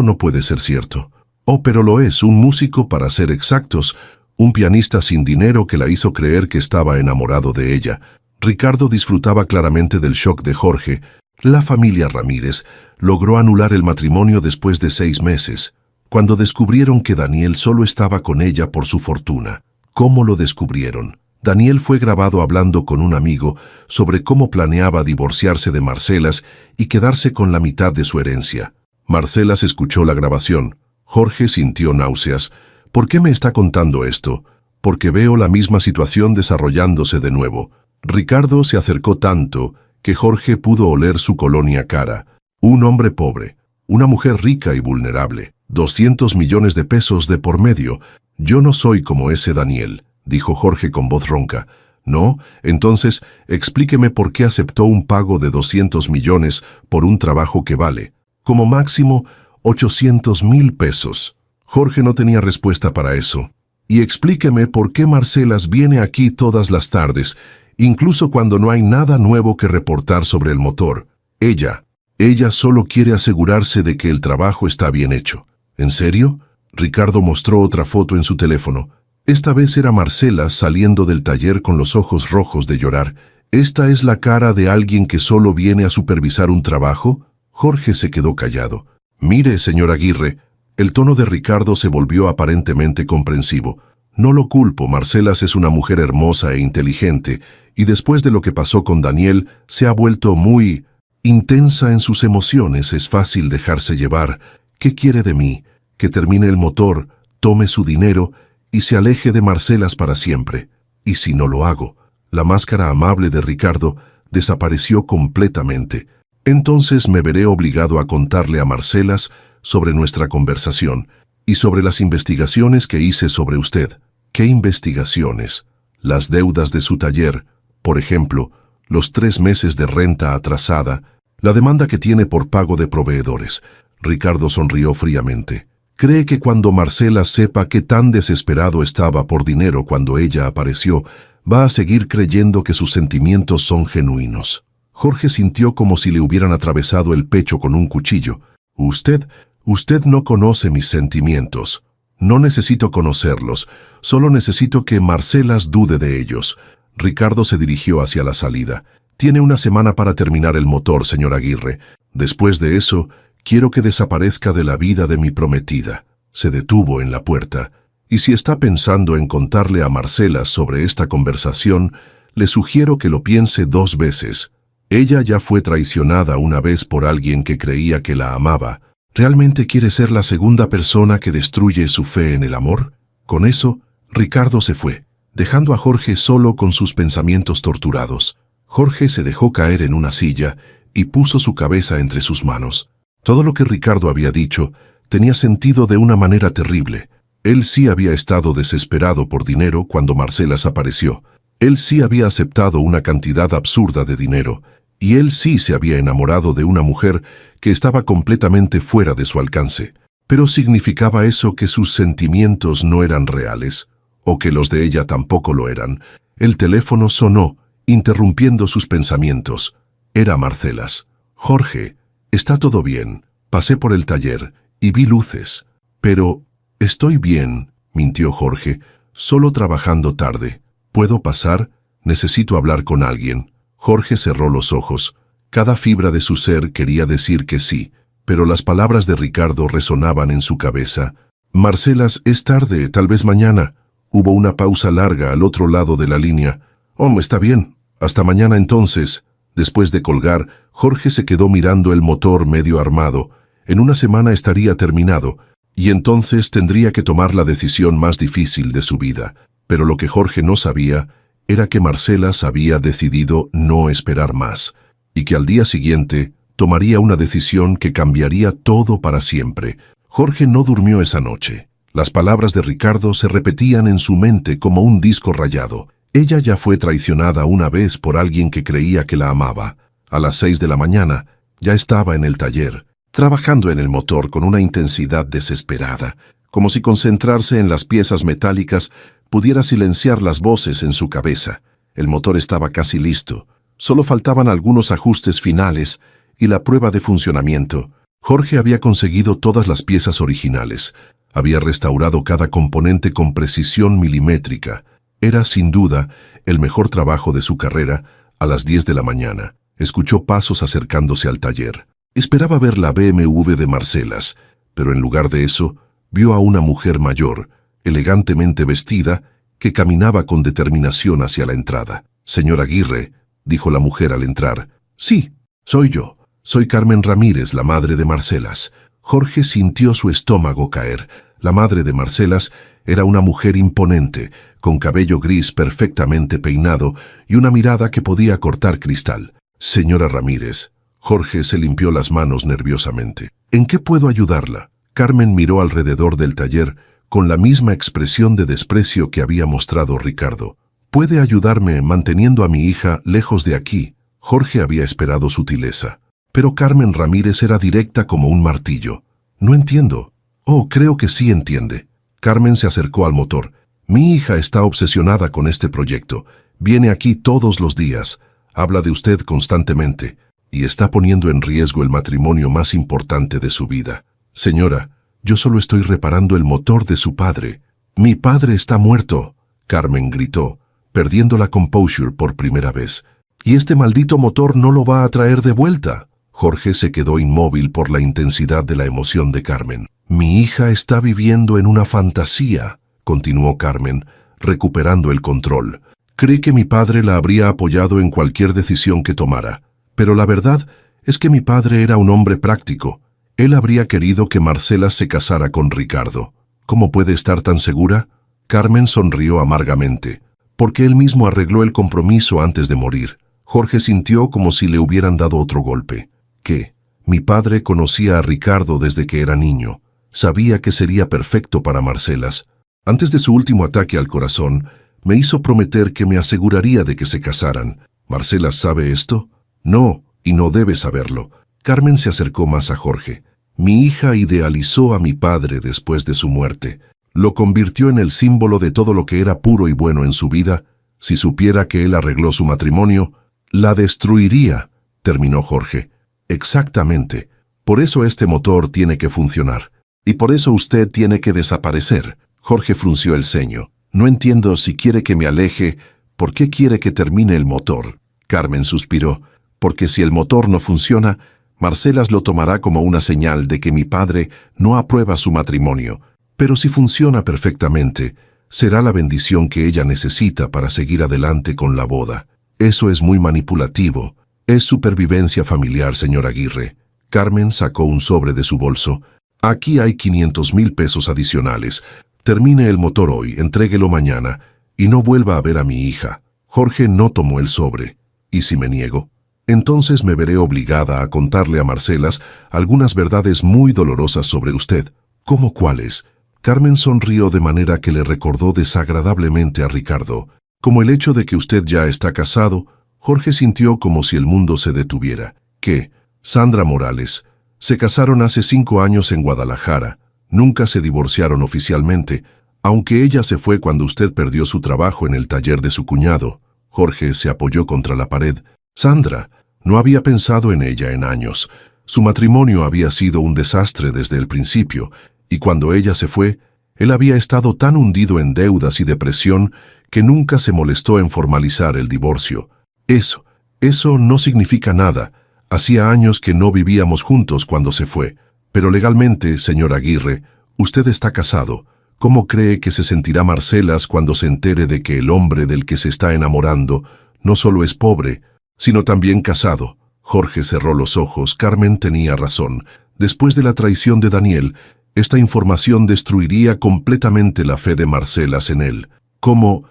no puede ser cierto. Oh, pero lo es, un músico para ser exactos, un pianista sin dinero que la hizo creer que estaba enamorado de ella. Ricardo disfrutaba claramente del shock de Jorge. La familia Ramírez logró anular el matrimonio después de 6 meses, cuando descubrieron que Daniel solo estaba con ella por su fortuna. ¿Cómo lo descubrieron? Daniel fue grabado hablando con un amigo sobre cómo planeaba divorciarse de Marcelas y quedarse con la mitad de su herencia. Marcelas escuchó la grabación. Jorge sintió náuseas. ¿Por qué me está contando esto? Porque veo la misma situación desarrollándose de nuevo. Ricardo se acercó tanto que Jorge pudo oler su colonia cara. Un hombre pobre, una mujer rica y vulnerable, 200 millones de pesos de por medio. Yo no soy como ese Daniel, dijo Jorge con voz ronca. ¿No? Entonces, explíqueme por qué aceptó un pago de 200 millones por un trabajo que vale, como máximo, 800,000 pesos. Jorge no tenía respuesta para eso. Y explíqueme por qué Marcelas viene aquí todas las tardes, incluso cuando no hay nada nuevo que reportar sobre el motor. Ella solo quiere asegurarse de que el trabajo está bien hecho. ¿En serio? Ricardo mostró otra foto en su teléfono. Esta vez era Marcelas saliendo del taller con los ojos rojos de llorar. ¿Esta es la cara de alguien que solo viene a supervisar un trabajo? Jorge se quedó callado. Mire, señor Aguirre. El tono de Ricardo se volvió aparentemente comprensivo. No lo culpo, Marcelas es una mujer hermosa e inteligente, y después de lo que pasó con Daniel, se ha vuelto muy intensa en sus emociones. Es fácil dejarse llevar. ¿Qué quiere de mí? Que termine el motor, tome su dinero y se aleje de Marcelas para siempre. ¿Y si no lo hago? La máscara amable de Ricardo desapareció completamente. Entonces me veré obligado a contarle a Marcelas sobre nuestra conversación y sobre las investigaciones que hice sobre usted. ¿Qué investigaciones? Las deudas de su taller, por ejemplo, los 3 meses de renta atrasada, la demanda que tiene por pago de proveedores. Ricardo sonrió fríamente. ¿Cree que cuando Marcelas sepa qué tan desesperado estaba por dinero cuando ella apareció, va a seguir creyendo que sus sentimientos son genuinos? Jorge sintió como si le hubieran atravesado el pecho con un cuchillo. Usted no conoce mis sentimientos. No necesito conocerlos, solo necesito que Marcelas dude de ellos. Ricardo se dirigió hacia la salida. Tiene una semana para terminar el motor, señor Aguirre. Después de eso, quiero que desaparezca de la vida de mi prometida. Se detuvo en la puerta. Y si está pensando en contarle a Marcelas sobre esta conversación, le sugiero que lo piense 2 veces. Ella ya fue traicionada una vez por alguien que creía que la amaba. ¿Realmente quiere ser la segunda persona que destruye su fe en el amor? Con eso, Ricardo se fue, dejando a Jorge solo con sus pensamientos torturados. Jorge se dejó caer en una silla y puso su cabeza entre sus manos. Todo lo que Ricardo había dicho tenía sentido de una manera terrible. Él sí había estado desesperado por dinero cuando Marcelas apareció. Él sí había aceptado una cantidad absurda de dinero. Y él sí se había enamorado de una mujer que estaba completamente fuera de su alcance. Pero ¿significaba eso que sus sentimientos no eran reales? ¿O que los de ella tampoco lo eran? El teléfono sonó, interrumpiendo sus pensamientos. Era Marcelas. «Jorge, está todo bien. Pasé por el taller y vi luces. Pero estoy bien», mintió Jorge, «solo trabajando tarde. ¿Puedo pasar? Necesito hablar con alguien». Jorge cerró los ojos. Cada fibra de su ser quería decir que sí, pero las palabras de Ricardo resonaban en su cabeza. «Marcelas, es tarde, tal vez mañana». Hubo una pausa larga al otro lado de la línea. «Oh, está bien. Hasta mañana entonces». Después de colgar, Jorge se quedó mirando el motor medio armado. En una semana estaría terminado, y entonces tendría que tomar la decisión más difícil de su vida. Pero lo que Jorge no sabía era que Marcelas había decidido no esperar más, y que al día siguiente tomaría una decisión que cambiaría todo para siempre. Jorge no durmió esa noche. Las palabras de Ricardo se repetían en su mente como un disco rayado. Ella ya fue traicionada una vez por alguien que creía que la amaba. A las 6 de la mañana ya estaba en el taller, trabajando en el motor con una intensidad desesperada, como si concentrarse en las piezas metálicas pudiera silenciar las voces en su cabeza. El motor estaba casi listo. Solo faltaban algunos ajustes finales y la prueba de funcionamiento. Jorge había conseguido todas las piezas originales. Había restaurado cada componente con precisión milimétrica. Era, sin duda, el mejor trabajo de su carrera. A las 10 de la mañana, escuchó pasos acercándose al taller. Esperaba ver la BMW de Marcelas, pero en lugar de eso, vio a una mujer mayor, elegantemente vestida, que caminaba con determinación hacia la entrada. «Señor Aguirre», dijo la mujer al entrar. «Sí, soy yo. Soy Carmen Ramírez, la madre de Marcelas». Jorge sintió su estómago caer. La madre de Marcelas era una mujer imponente, con cabello gris perfectamente peinado y una mirada que podía cortar cristal. «Señora Ramírez». Jorge se limpió las manos nerviosamente. «¿En qué puedo ayudarla?». Carmen miró alrededor del taller con la misma expresión de desprecio que había mostrado Ricardo. «Puede ayudarme manteniendo a mi hija lejos de aquí». Jorge había esperado sutileza, pero Carmen Ramírez era directa como un martillo. «No entiendo». «Oh, creo que sí entiende». Carmen se acercó al motor. «Mi hija está obsesionada con este proyecto. Viene aquí todos los días. Habla de usted constantemente y está poniendo en riesgo el matrimonio más importante de su vida». «Señora, yo solo estoy reparando el motor de su padre». «Mi padre está muerto», Carmen gritó, perdiendo la composure por primera vez. «Y este maldito motor no lo va a traer de vuelta». Jorge se quedó inmóvil por la intensidad de la emoción de Carmen. «Mi hija está viviendo en una fantasía», continuó Carmen, recuperando el control. «Cree que mi padre la habría apoyado en cualquier decisión que tomara. Pero la verdad es que mi padre era un hombre práctico. Él habría querido que Marcelas se casara con Ricardo». «¿Cómo puede estar tan segura?». Carmen sonrió amargamente. «Porque él mismo arregló el compromiso antes de morir». Jorge sintió como si le hubieran dado otro golpe. «¿Qué? Mi padre conocía a Ricardo desde que era niño. Sabía que sería perfecto para Marcelas. Antes de su último ataque al corazón, me hizo prometer que me aseguraría de que se casaran. ¿Marcelas sabe esto?». «No, y no debe saberlo». Carmen se acercó más a Jorge. «Mi hija idealizó a mi padre después de su muerte. Lo convirtió en el símbolo de todo lo que era puro y bueno en su vida. Si supiera que él arregló su matrimonio, la destruiría», terminó Jorge. «Exactamente. Por eso este motor tiene que funcionar. Y por eso usted tiene que desaparecer». Jorge frunció el ceño. «No entiendo si quiere que me aleje. ¿Por qué quiere que termine el motor?». Carmen suspiró. «Porque si el motor no funciona, Marcelas lo tomará como una señal de que mi padre no aprueba su matrimonio. Pero si funciona perfectamente, será la bendición que ella necesita para seguir adelante con la boda. Eso es muy manipulativo». Es supervivencia familiar, señor Aguirre. Carmen sacó un sobre de su bolso. Aquí hay 500,000 pesos adicionales. Termine el motor hoy, entréguelo mañana y no vuelva a ver a mi hija. Jorge no tomó el sobre. ¿Y si me niego? Entonces me veré obligada a contarle a Marcelas algunas verdades muy dolorosas sobre usted. ¿Cómo cuáles? Carmen sonrió de manera que le recordó desagradablemente a Ricardo. Como el hecho de que usted ya está casado. Jorge sintió como si el mundo se detuviera. ¿Qué? Sandra Morales. Se casaron hace 5 años en Guadalajara. Nunca se divorciaron oficialmente, aunque ella se fue cuando usted perdió su trabajo en el taller de su cuñado. Jorge se apoyó contra la pared. Sandra no había pensado en ella en años. Su matrimonio había sido un desastre desde el principio, y cuando ella se fue, él había estado tan hundido en deudas y depresión que nunca se molestó en formalizar el divorcio. Eso no significa nada. Hacía años que no vivíamos juntos cuando se fue. Pero legalmente, señor Aguirre, usted está casado. ¿Cómo cree que se sentirá Marcelas cuando se entere de que el hombre del que se está enamorando no solo es pobre, sino también casado? Jorge cerró los ojos. Carmen tenía razón. Después de la traición de Daniel, esta información destruiría completamente la fe de Marcelas en él. ¿Cómo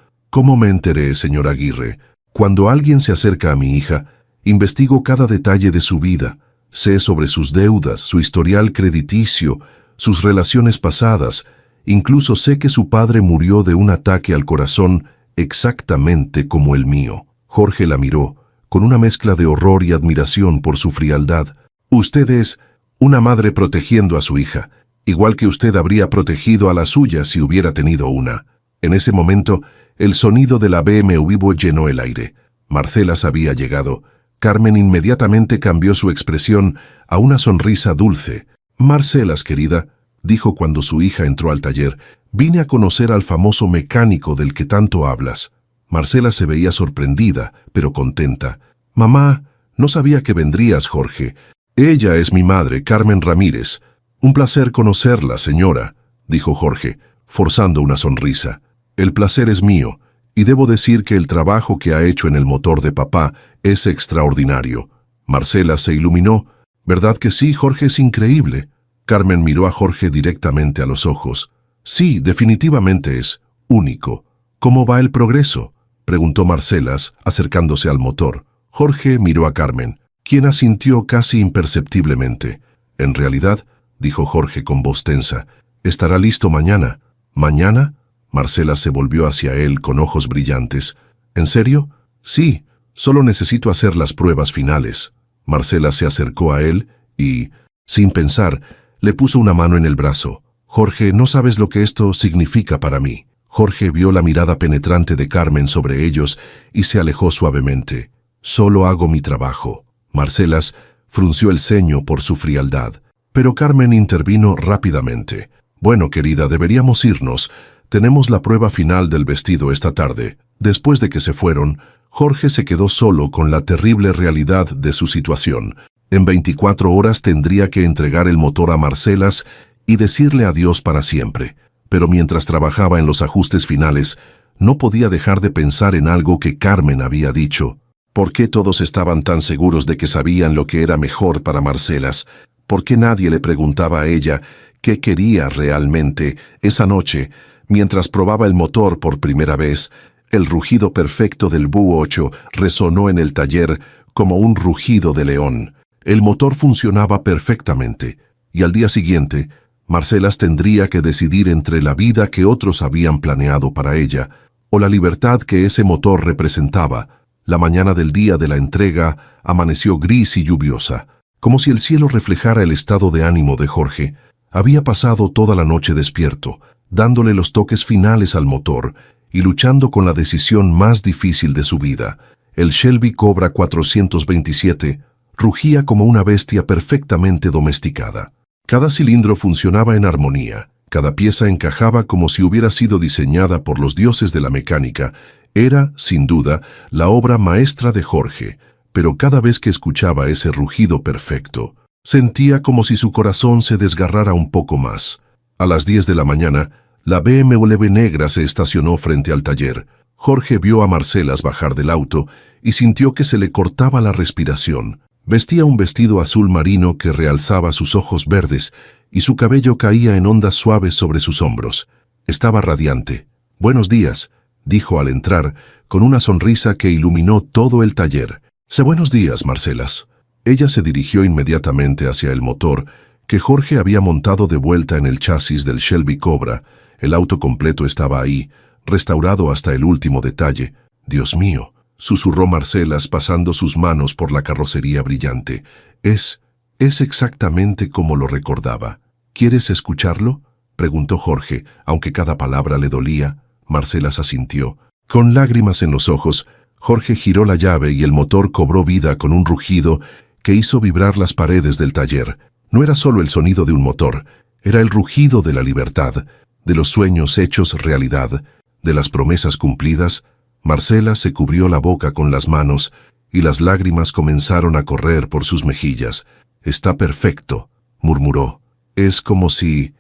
me enteré, señor Aguirre? Cuando alguien se acerca a mi hija, investigo cada detalle de su vida. Sé sobre sus deudas, su historial crediticio, sus relaciones pasadas. Incluso sé que su padre murió de un ataque al corazón exactamente como el mío. Jorge la miró, con una mezcla de horror y admiración por su frialdad. Usted es una madre protegiendo a su hija, igual que usted habría protegido a la suya si hubiera tenido una. En ese momento, el sonido de la BMW llenó el aire. Marcelas había llegado. Carmen inmediatamente cambió su expresión a una sonrisa dulce. Marcelas, querida, dijo cuando su hija entró al taller, vine a conocer al famoso mecánico del que tanto hablas. Marcela se veía sorprendida, pero contenta. Mamá, no sabía que vendrías, Jorge. Ella es mi madre, Carmen Ramírez. Un placer conocerla, señora, dijo Jorge, forzando una sonrisa. El placer es mío, y debo decir que el trabajo que ha hecho en el motor de papá es extraordinario. Marcela se iluminó. ¿Verdad que sí, Jorge? Es increíble. Carmen miró a Jorge directamente a los ojos. Sí, definitivamente es único. ¿Cómo va el progreso?, preguntó Marcelas, acercándose al motor. Jorge miró a Carmen, quien asintió casi imperceptiblemente. En realidad, dijo Jorge con voz tensa, estará listo mañana. ¿Mañana? Marcela se volvió hacia él con ojos brillantes. ¿En serio? Sí, solo necesito hacer las pruebas finales. Marcela se acercó a él y, sin pensar, le puso una mano en el brazo. Jorge, no sabes lo que esto significa para mí. Jorge vio la mirada penetrante de Carmen sobre ellos y se alejó suavemente. Solo hago mi trabajo. Marcelas frunció el ceño por su frialdad, pero Carmen intervino rápidamente. Bueno, querida, deberíamos irnos. Tenemos la prueba final del vestido esta tarde. Después de que se fueron, Jorge se quedó solo con la terrible realidad de su situación. En 24 horas tendría que entregar el motor a Marcelas y decirle adiós para siempre. Pero mientras trabajaba en los ajustes finales, no podía dejar de pensar en algo que Carmen había dicho. ¿Por qué todos estaban tan seguros de que sabían lo que era mejor para Marcelas? ¿Por qué nadie le preguntaba a ella qué quería realmente esa noche? Mientras probaba el motor por primera vez, el rugido perfecto del Bu-8 resonó en el taller como un rugido de león. El motor funcionaba perfectamente, y al día siguiente, Marcelas tendría que decidir entre la vida que otros habían planeado para ella o la libertad que ese motor representaba. La mañana del día de la entrega amaneció gris y lluviosa, como si el cielo reflejara el estado de ánimo de Jorge. Había pasado toda la noche despierto, dándole los toques finales al motor y luchando con la decisión más difícil de su vida. El Shelby Cobra 427 rugía como una bestia perfectamente domesticada. Cada cilindro funcionaba en armonía, cada pieza encajaba como si hubiera sido diseñada por los dioses de la mecánica. Era, sin duda, la obra maestra de Jorge, pero cada vez que escuchaba ese rugido perfecto, sentía como si su corazón se desgarrara un poco más. A las 10 de la mañana, la BMW negra se estacionó frente al taller. Jorge vio a Marcelas bajar del auto y sintió que se le cortaba la respiración. Vestía un vestido azul marino que realzaba sus ojos verdes y su cabello caía en ondas suaves sobre sus hombros. Estaba radiante. «Buenos días», dijo al entrar, con una sonrisa que iluminó todo el taller. «Sé buenos días, Marcelas». Ella se dirigió inmediatamente hacia el motor que Jorge había montado de vuelta en el chasis del Shelby Cobra. El auto completo estaba ahí, restaurado hasta el último detalle. «Dios mío», susurró Marcelas pasando sus manos por la carrocería brillante. Es exactamente como lo recordaba. «¿Quieres escucharlo?», preguntó Jorge, aunque cada palabra le dolía. Marcelas asintió. Con lágrimas en los ojos, Jorge giró la llave y el motor cobró vida con un rugido que hizo vibrar las paredes del taller. No era solo el sonido de un motor, era el rugido de la libertad, de los sueños hechos realidad, de las promesas cumplidas. Marcelas se cubrió la boca con las manos y las lágrimas comenzaron a correr por sus mejillas. «Está perfecto», murmuró. «Es como si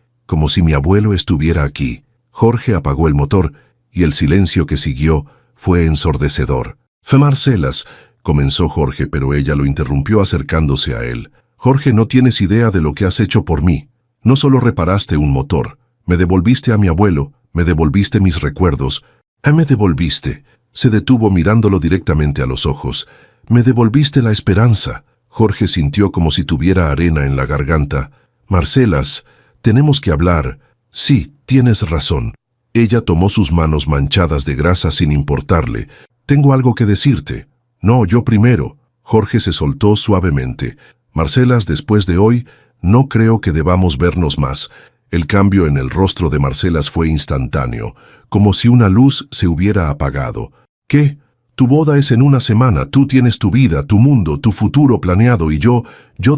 mi abuelo estuviera aquí». Jorge apagó el motor y el silencio que siguió fue ensordecedor. «Marcelas», comenzó Jorge, pero ella lo interrumpió acercándose a él. «Jorge, no tienes idea de lo que has hecho por mí. No solo reparaste un motor, me devolviste a mi abuelo, me devolviste mis recuerdos. Me devolviste». Se detuvo mirándolo directamente a los ojos. «Me devolviste la esperanza». Jorge sintió como si tuviera arena en la garganta. «Marcelas, tenemos que hablar». «Sí, tienes razón». Ella tomó sus manos manchadas de grasa sin importarle. «Tengo algo que decirte». «No, yo primero». Jorge se soltó suavemente. «Marcelas, después de hoy, no creo que debamos vernos más». El cambio en el rostro de Marcelas fue instantáneo, como si una luz se hubiera apagado. «¿Qué? Tu boda es en una semana, tú tienes tu vida, tu mundo, tu futuro planeado y yo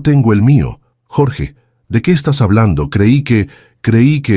tengo el mío». «Jorge, ¿de qué estás hablando? Creí que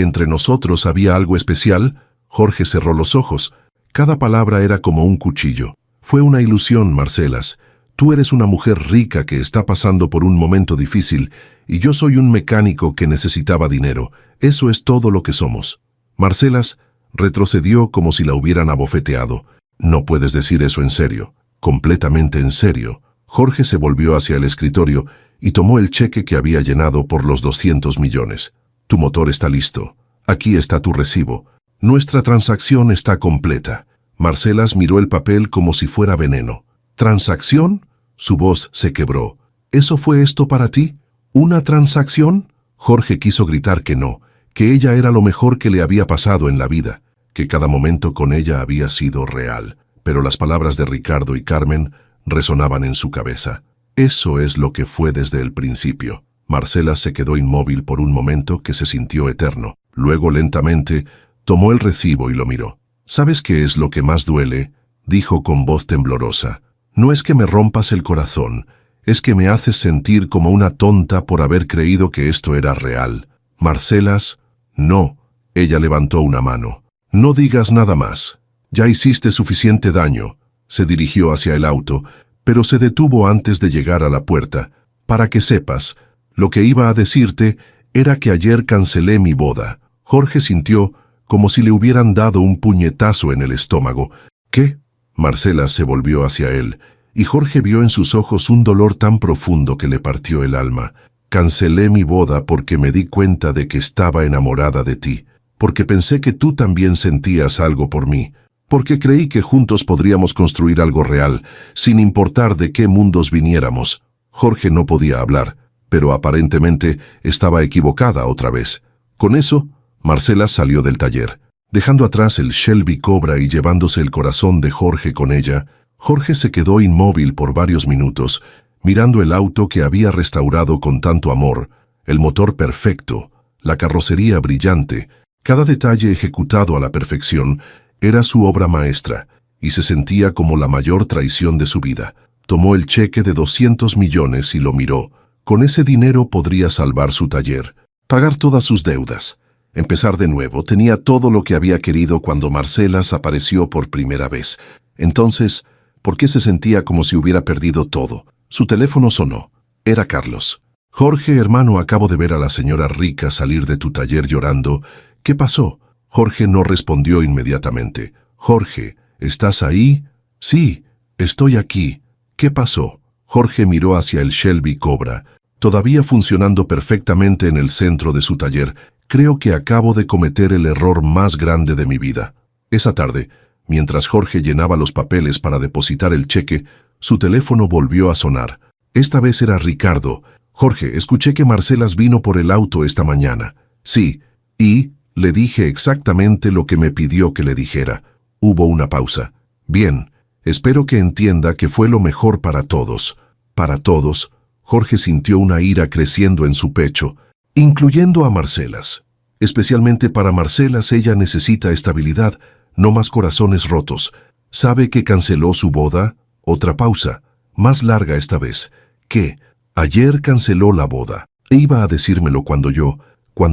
entre nosotros había algo especial». Jorge cerró los ojos. Cada palabra era como un cuchillo. «Fue una ilusión, Marcelas. Tú eres una mujer rica que está pasando por un momento difícil y yo soy un mecánico que necesitaba dinero. Eso es todo lo que somos». Marcelas retrocedió como si la hubieran abofeteado. «No puedes decir eso en serio». «Completamente en serio». Jorge se volvió hacia el escritorio y tomó el cheque que había llenado por los 200 millones. «Tu motor está listo. Aquí está tu recibo. Nuestra transacción está completa». Marcelas miró el papel como si fuera veneno. «¿Transacción?». Su voz se quebró. «¿Eso fue esto para ti? ¿Una transacción?». Jorge quiso gritar que no, que ella era lo mejor que le había pasado en la vida, que cada momento con ella había sido real, pero las palabras de Ricardo y Carmen resonaban en su cabeza. Eso es lo que fue desde el principio. Marcela se quedó inmóvil por un momento que se sintió eterno. Luego, lentamente, tomó el recibo y lo miró. «¿Sabes qué es lo que más duele?», dijo con voz temblorosa. «No es que me rompas el corazón, es que me haces sentir como una tonta por haber creído que esto era real». «Marcelas, no». Ella levantó una mano. «No digas nada más. Ya hiciste suficiente daño». Se dirigió hacia el auto, pero se detuvo antes de llegar a la puerta. «Para que sepas, lo que iba a decirte era que ayer cancelé mi boda». Jorge sintió como si le hubieran dado un puñetazo en el estómago. «¿Qué?». Marcela se volvió hacia él, y Jorge vio en sus ojos un dolor tan profundo que le partió el alma. «Cancelé mi boda porque me di cuenta de que estaba enamorada de ti, porque pensé que tú también sentías algo por mí, porque creí que juntos podríamos construir algo real, sin importar de qué mundos viniéramos». Jorge no podía hablar, pero aparentemente estaba equivocada otra vez. Con eso, Marcela salió del taller, dejando atrás el Shelby Cobra y llevándose el corazón de Jorge con ella. Jorge se quedó inmóvil por varios minutos, mirando el auto que había restaurado con tanto amor, el motor perfecto, la carrocería brillante, cada detalle ejecutado a la perfección. Era su obra maestra, y se sentía como la mayor traición de su vida. Tomó el cheque de 200 millones y lo miró. Con ese dinero podría salvar su taller, pagar todas sus deudas, empezar de nuevo. Tenía todo lo que había querido cuando Marcelas apareció por primera vez. Entonces, ¿por qué se sentía como si hubiera perdido todo? Su teléfono sonó. Era Carlos. «Jorge, hermano, acabo de ver a la señora rica salir de tu taller llorando. ¿Qué pasó?». Jorge no respondió inmediatamente. «Jorge, ¿Estás ahí? Sí, estoy aquí. ¿Qué pasó? Jorge miró hacia el Shelby Cobra, todavía funcionando perfectamente en el centro de su taller. Creo que acabo de cometer el error más grande de mi vida. Esa tarde, mientras Jorge llenaba los papeles para depositar el cheque, su teléfono volvió a sonar. Esta vez era Ricardo. Jorge, escuché que Marcelas vino por el auto esta mañana. Sí, y le dije exactamente lo que me pidió que le dijera. Hubo una pausa. Bien, espero que entienda que fue lo mejor para todos. Para todos. Jorge sintió una ira creciendo en su pecho, incluyendo a Marcelas. Especialmente para Marcelas, ella necesita estabilidad, no más corazones rotos. ¿Sabe que canceló su boda? Otra pausa, más larga esta vez. ¿Qué? Ayer canceló la boda. Iba a decírmelo cuando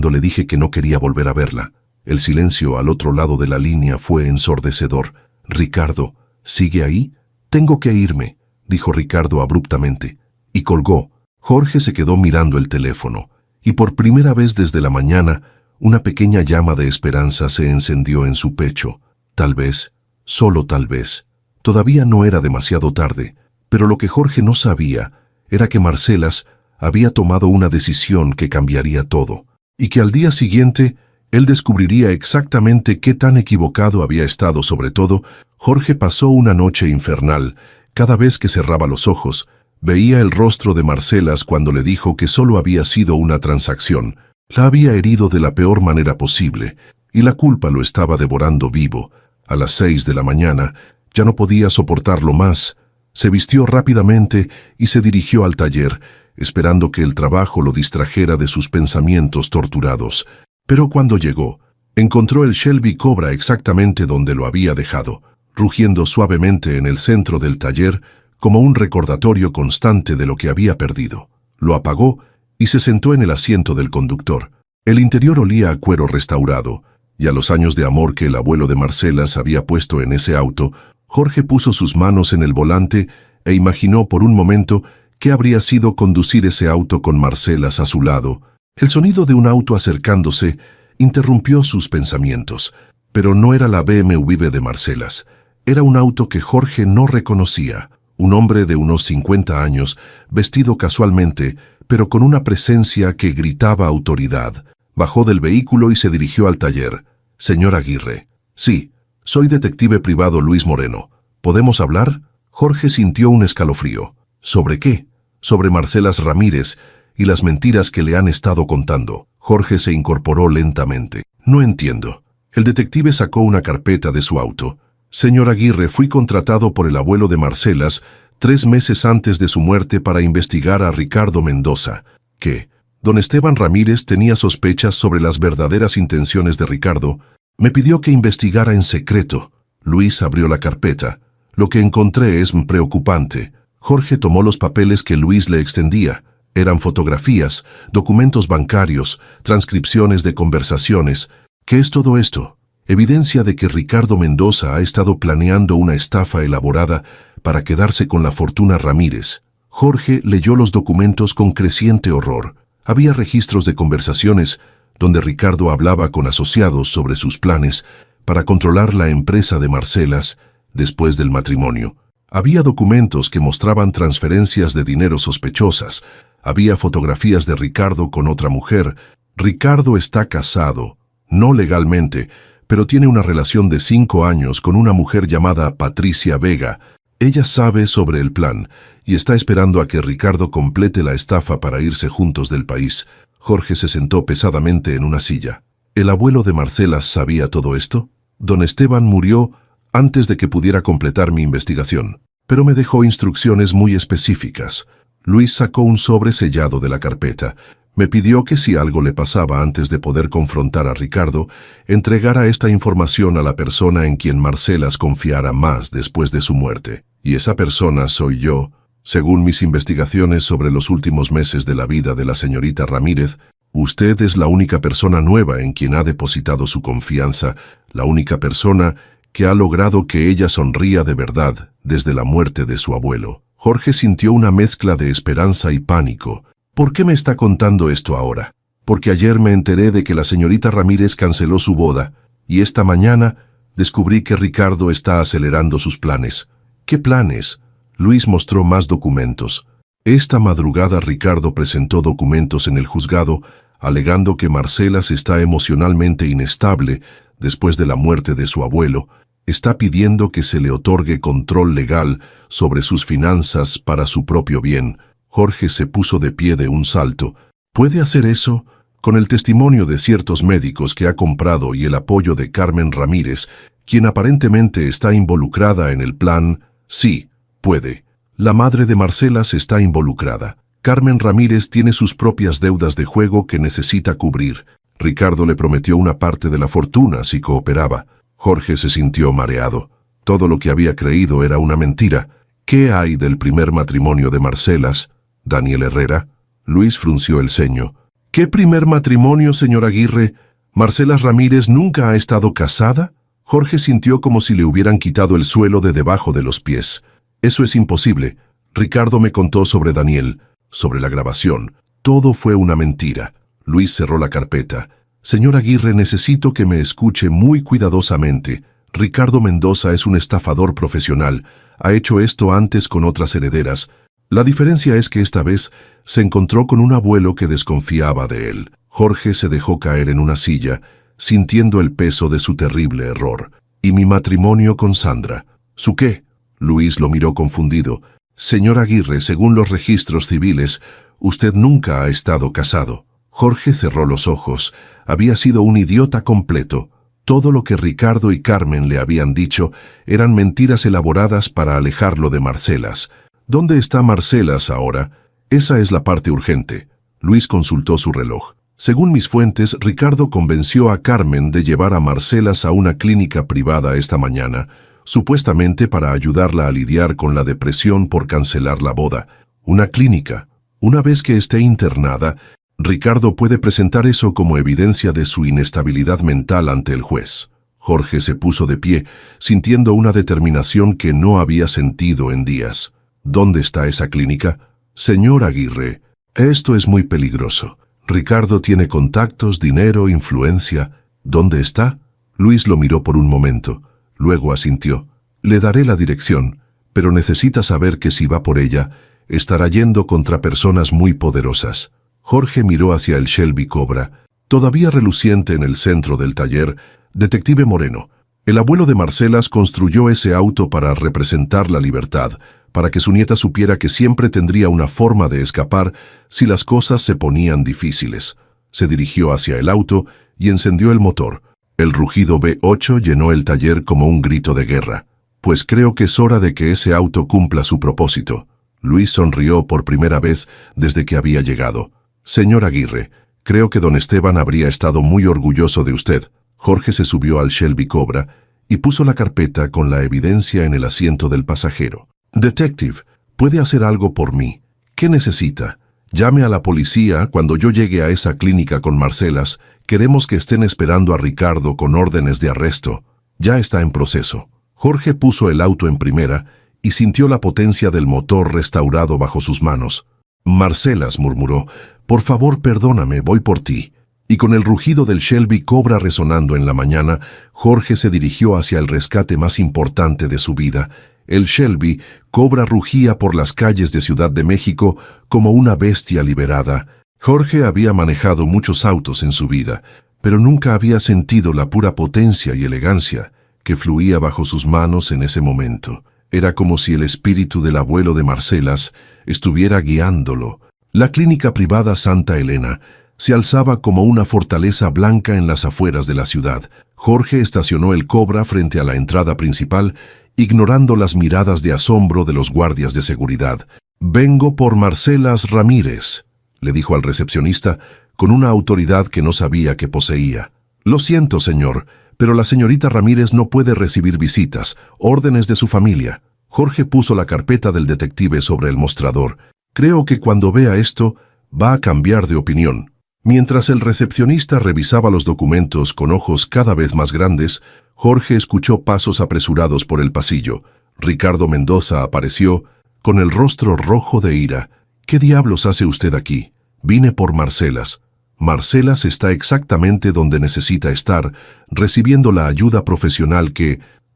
le dije que no quería volver a verla. El silencio al otro lado de la línea fue ensordecedor. Ricardo, ¿sigue ahí? Tengo que irme, dijo Ricardo abruptamente. Y colgó. Jorge se quedó mirando el teléfono, y por primera vez desde la mañana, una pequeña llama de esperanza se encendió en su pecho. Tal vez, solo tal vez. Todavía no era demasiado tarde, pero lo que Jorge no sabía era que Marcelas había tomado una decisión que cambiaría todo, y que al día siguiente él descubriría exactamente qué tan equivocado había estado. Sobre todo, Jorge pasó una noche infernal. Cada vez que cerraba los ojos, veía el rostro de Marcelas cuando le dijo que solo había sido una transacción. La había herido de la peor manera posible, y la culpa lo estaba devorando vivo. A las 6 de la mañana, ya no podía soportarlo más. Se vistió rápidamente y se dirigió al taller, esperando que el trabajo lo distrajera de sus pensamientos torturados. Pero cuando llegó, encontró el Shelby Cobra exactamente donde lo había dejado, rugiendo suavemente en el centro del taller como un recordatorio constante de lo que había perdido. Lo apagó y se sentó en el asiento del conductor. El interior olía a cuero restaurado, y a los años de amor que el abuelo de Marcelas había puesto en ese auto. Jorge puso sus manos en el volante e imaginó por un momento qué habría sido conducir ese auto con Marcelas a su lado. El sonido de un auto acercándose interrumpió sus pensamientos, pero no era la BMW de Marcelas. Era un auto que Jorge no reconocía. Un hombre de unos 50 años, vestido casualmente, pero con una presencia que gritaba autoridad. Bajó del vehículo y se dirigió al taller. «Señor Aguirre». «Sí, soy detective privado Luis Moreno. ¿Podemos hablar?» Jorge sintió un escalofrío. «¿Sobre qué?» «Sobre Marcelas Ramírez y las mentiras que le han estado contando». Jorge se incorporó lentamente. «No entiendo». El detective sacó una carpeta de su auto. «Señor Aguirre, fui contratado por el abuelo de Marcelas 3 meses antes de su muerte para investigar a Ricardo Mendoza. ¿Qué? Don Esteban Ramírez tenía sospechas sobre las verdaderas intenciones de Ricardo. Me pidió que investigara en secreto». Luis abrió la carpeta. «Lo que encontré es preocupante». Jorge tomó los papeles que Luis le extendía. Eran fotografías, documentos bancarios, transcripciones de conversaciones. ¿Qué es todo esto? Evidencia de que Ricardo Mendoza ha estado planeando una estafa elaborada para quedarse con la fortuna Ramírez. Jorge leyó los documentos con creciente horror. Había registros de conversaciones donde Ricardo hablaba con asociados sobre sus planes para controlar la empresa de Marcelas después del matrimonio. Había documentos que mostraban transferencias de dinero sospechosas. Había fotografías de Ricardo con otra mujer. Ricardo está casado, no legalmente, pero tiene una relación de 5 años con una mujer llamada Patricia Vega. Ella sabe sobre el plan y está esperando a que Ricardo complete la estafa para irse juntos del país. Jorge se sentó pesadamente en una silla. ¿El abuelo de Marcelas sabía todo esto? Don Esteban murió antes de que pudiera completar mi investigación, pero me dejó instrucciones muy específicas. Luis sacó un sobre sellado de la carpeta. Me pidió que si algo le pasaba antes de poder confrontar a Ricardo, entregara esta información a la persona en quien Marcelas confiara más después de su muerte. Y esa persona soy yo. Según mis investigaciones sobre los últimos meses de la vida de la señorita Ramírez, usted es la única persona nueva en quien ha depositado su confianza, la única persona que ha logrado que ella sonría de verdad desde la muerte de su abuelo. Jorge sintió una mezcla de esperanza y pánico. ¿Por qué me está contando esto ahora? Porque ayer me enteré de que la señorita Ramírez canceló su boda, y esta mañana Descubrí que Ricardo está acelerando sus planes. ¿Qué planes? Luis mostró más documentos. Esta madrugada Ricardo presentó documentos en el juzgado, alegando que Marcelas está emocionalmente inestable después de la muerte de su abuelo. Está pidiendo que se le otorgue control legal sobre sus finanzas para su propio bien. Jorge se puso de pie de un salto. ¿Puede hacer eso? Con el testimonio de ciertos médicos que ha comprado y el apoyo de Carmen Ramírez, quien aparentemente está involucrada en el plan, sí, puede. La madre de Marcelas está involucrada. Carmen Ramírez tiene sus propias deudas de juego que necesita cubrir. Ricardo le prometió una parte de la fortuna si cooperaba. Jorge se sintió mareado. Todo lo que había creído era una mentira. ¿Qué hay del primer matrimonio de Marcelas? ¿Daniel Herrera? Luis frunció el ceño. ¿Qué primer matrimonio, señor Aguirre? ¿Marcelas Ramírez nunca ha estado casada? Jorge sintió como si le hubieran quitado el suelo de debajo de los pies. Eso es imposible. Ricardo me contó sobre Daniel, sobre la grabación. Todo fue una mentira. Luis cerró la carpeta. Señor Aguirre, necesito que me escuche muy cuidadosamente. Ricardo Mendoza es un estafador profesional. Ha hecho esto antes con otras herederas. La diferencia es que esta vez se encontró con un abuelo que desconfiaba de él. Jorge se dejó caer en una silla, sintiendo el peso de su terrible error. ¿Y mi matrimonio con Sandra? ¿Su qué? Luis lo miró confundido. Señor Aguirre, según los registros civiles, usted nunca ha estado casado. Jorge cerró los ojos. Había sido un idiota completo. Todo lo que Ricardo y Carmen le habían dicho eran mentiras elaboradas para alejarlo de Marcelas. ¿Dónde está Marcelas ahora? Esa es la parte urgente. Luis consultó su reloj. Según mis fuentes, Ricardo convenció a Carmen de llevar a Marcelas a una clínica privada esta mañana, supuestamente para ayudarla a lidiar con la depresión por cancelar la boda. Una clínica. Una vez que esté internada, Ricardo puede presentar eso como evidencia de su inestabilidad mental ante el juez. Jorge se puso de pie, sintiendo una determinación que no había sentido en días. ¿Dónde está esa clínica? Señor Aguirre, esto es muy peligroso. Ricardo tiene contactos, dinero, influencia. ¿Dónde está? Luis lo miró por un momento. Luego asintió. Le daré la dirección, pero necesita saber que si va por ella, estará yendo contra personas muy poderosas. Jorge miró hacia el Shelby Cobra, todavía reluciente en el centro del taller. Detective Moreno, el abuelo de Marcelas construyó ese auto para representar la libertad, para que su nieta supiera que siempre tendría una forma de escapar si las cosas se ponían difíciles. Se dirigió hacia el auto y encendió el motor. El rugido V8 llenó el taller como un grito de guerra. Pues creo que es hora de que ese auto cumpla su propósito. Luis sonrió por primera vez desde que había llegado. Señor Aguirre, creo que don Esteban habría estado muy orgulloso de usted. Jorge se subió al Shelby Cobra y puso la carpeta con la evidencia en el asiento del pasajero. Detective, ¿puede hacer algo por mí? ¿Qué necesita? Llame a la policía cuando yo llegue a esa clínica con Marcelas. Queremos que estén esperando a Ricardo con órdenes de arresto. Ya está en proceso. Jorge puso el auto en primera y sintió la potencia del motor restaurado bajo sus manos. Marcelas, murmuró, por favor perdóname, voy por ti. Y con el rugido del Shelby Cobra resonando en la mañana, Jorge se dirigió hacia el rescate más importante de su vida. El Shelby Cobra rugía por las calles de Ciudad de México como una bestia liberada. Jorge había manejado muchos autos en su vida, pero nunca había sentido la pura potencia y elegancia que fluía bajo sus manos en ese momento. Era como si el espíritu del abuelo de Marcelas estuviera guiándolo. La clínica privada Santa Elena se alzaba como una fortaleza blanca en las afueras de la ciudad. Jorge estacionó el Cobra frente a la entrada principal, ignorando las miradas de asombro de los guardias de seguridad. «Vengo por Marcelas Ramírez», le dijo al recepcionista con una autoridad que no sabía que poseía. «Lo siento, señor, pero la señorita Ramírez no puede recibir visitas, órdenes de su familia». Jorge puso la carpeta del detective sobre el mostrador. «Creo que cuando vea esto, va a cambiar de opinión». Mientras el recepcionista revisaba los documentos con ojos cada vez más grandes, Jorge escuchó pasos apresurados por el pasillo. Ricardo Mendoza apareció, con el rostro rojo de ira. «¿Qué diablos hace usted aquí? Vine por Marcelas». Marcelas está exactamente donde necesita estar, recibiendo la ayuda profesional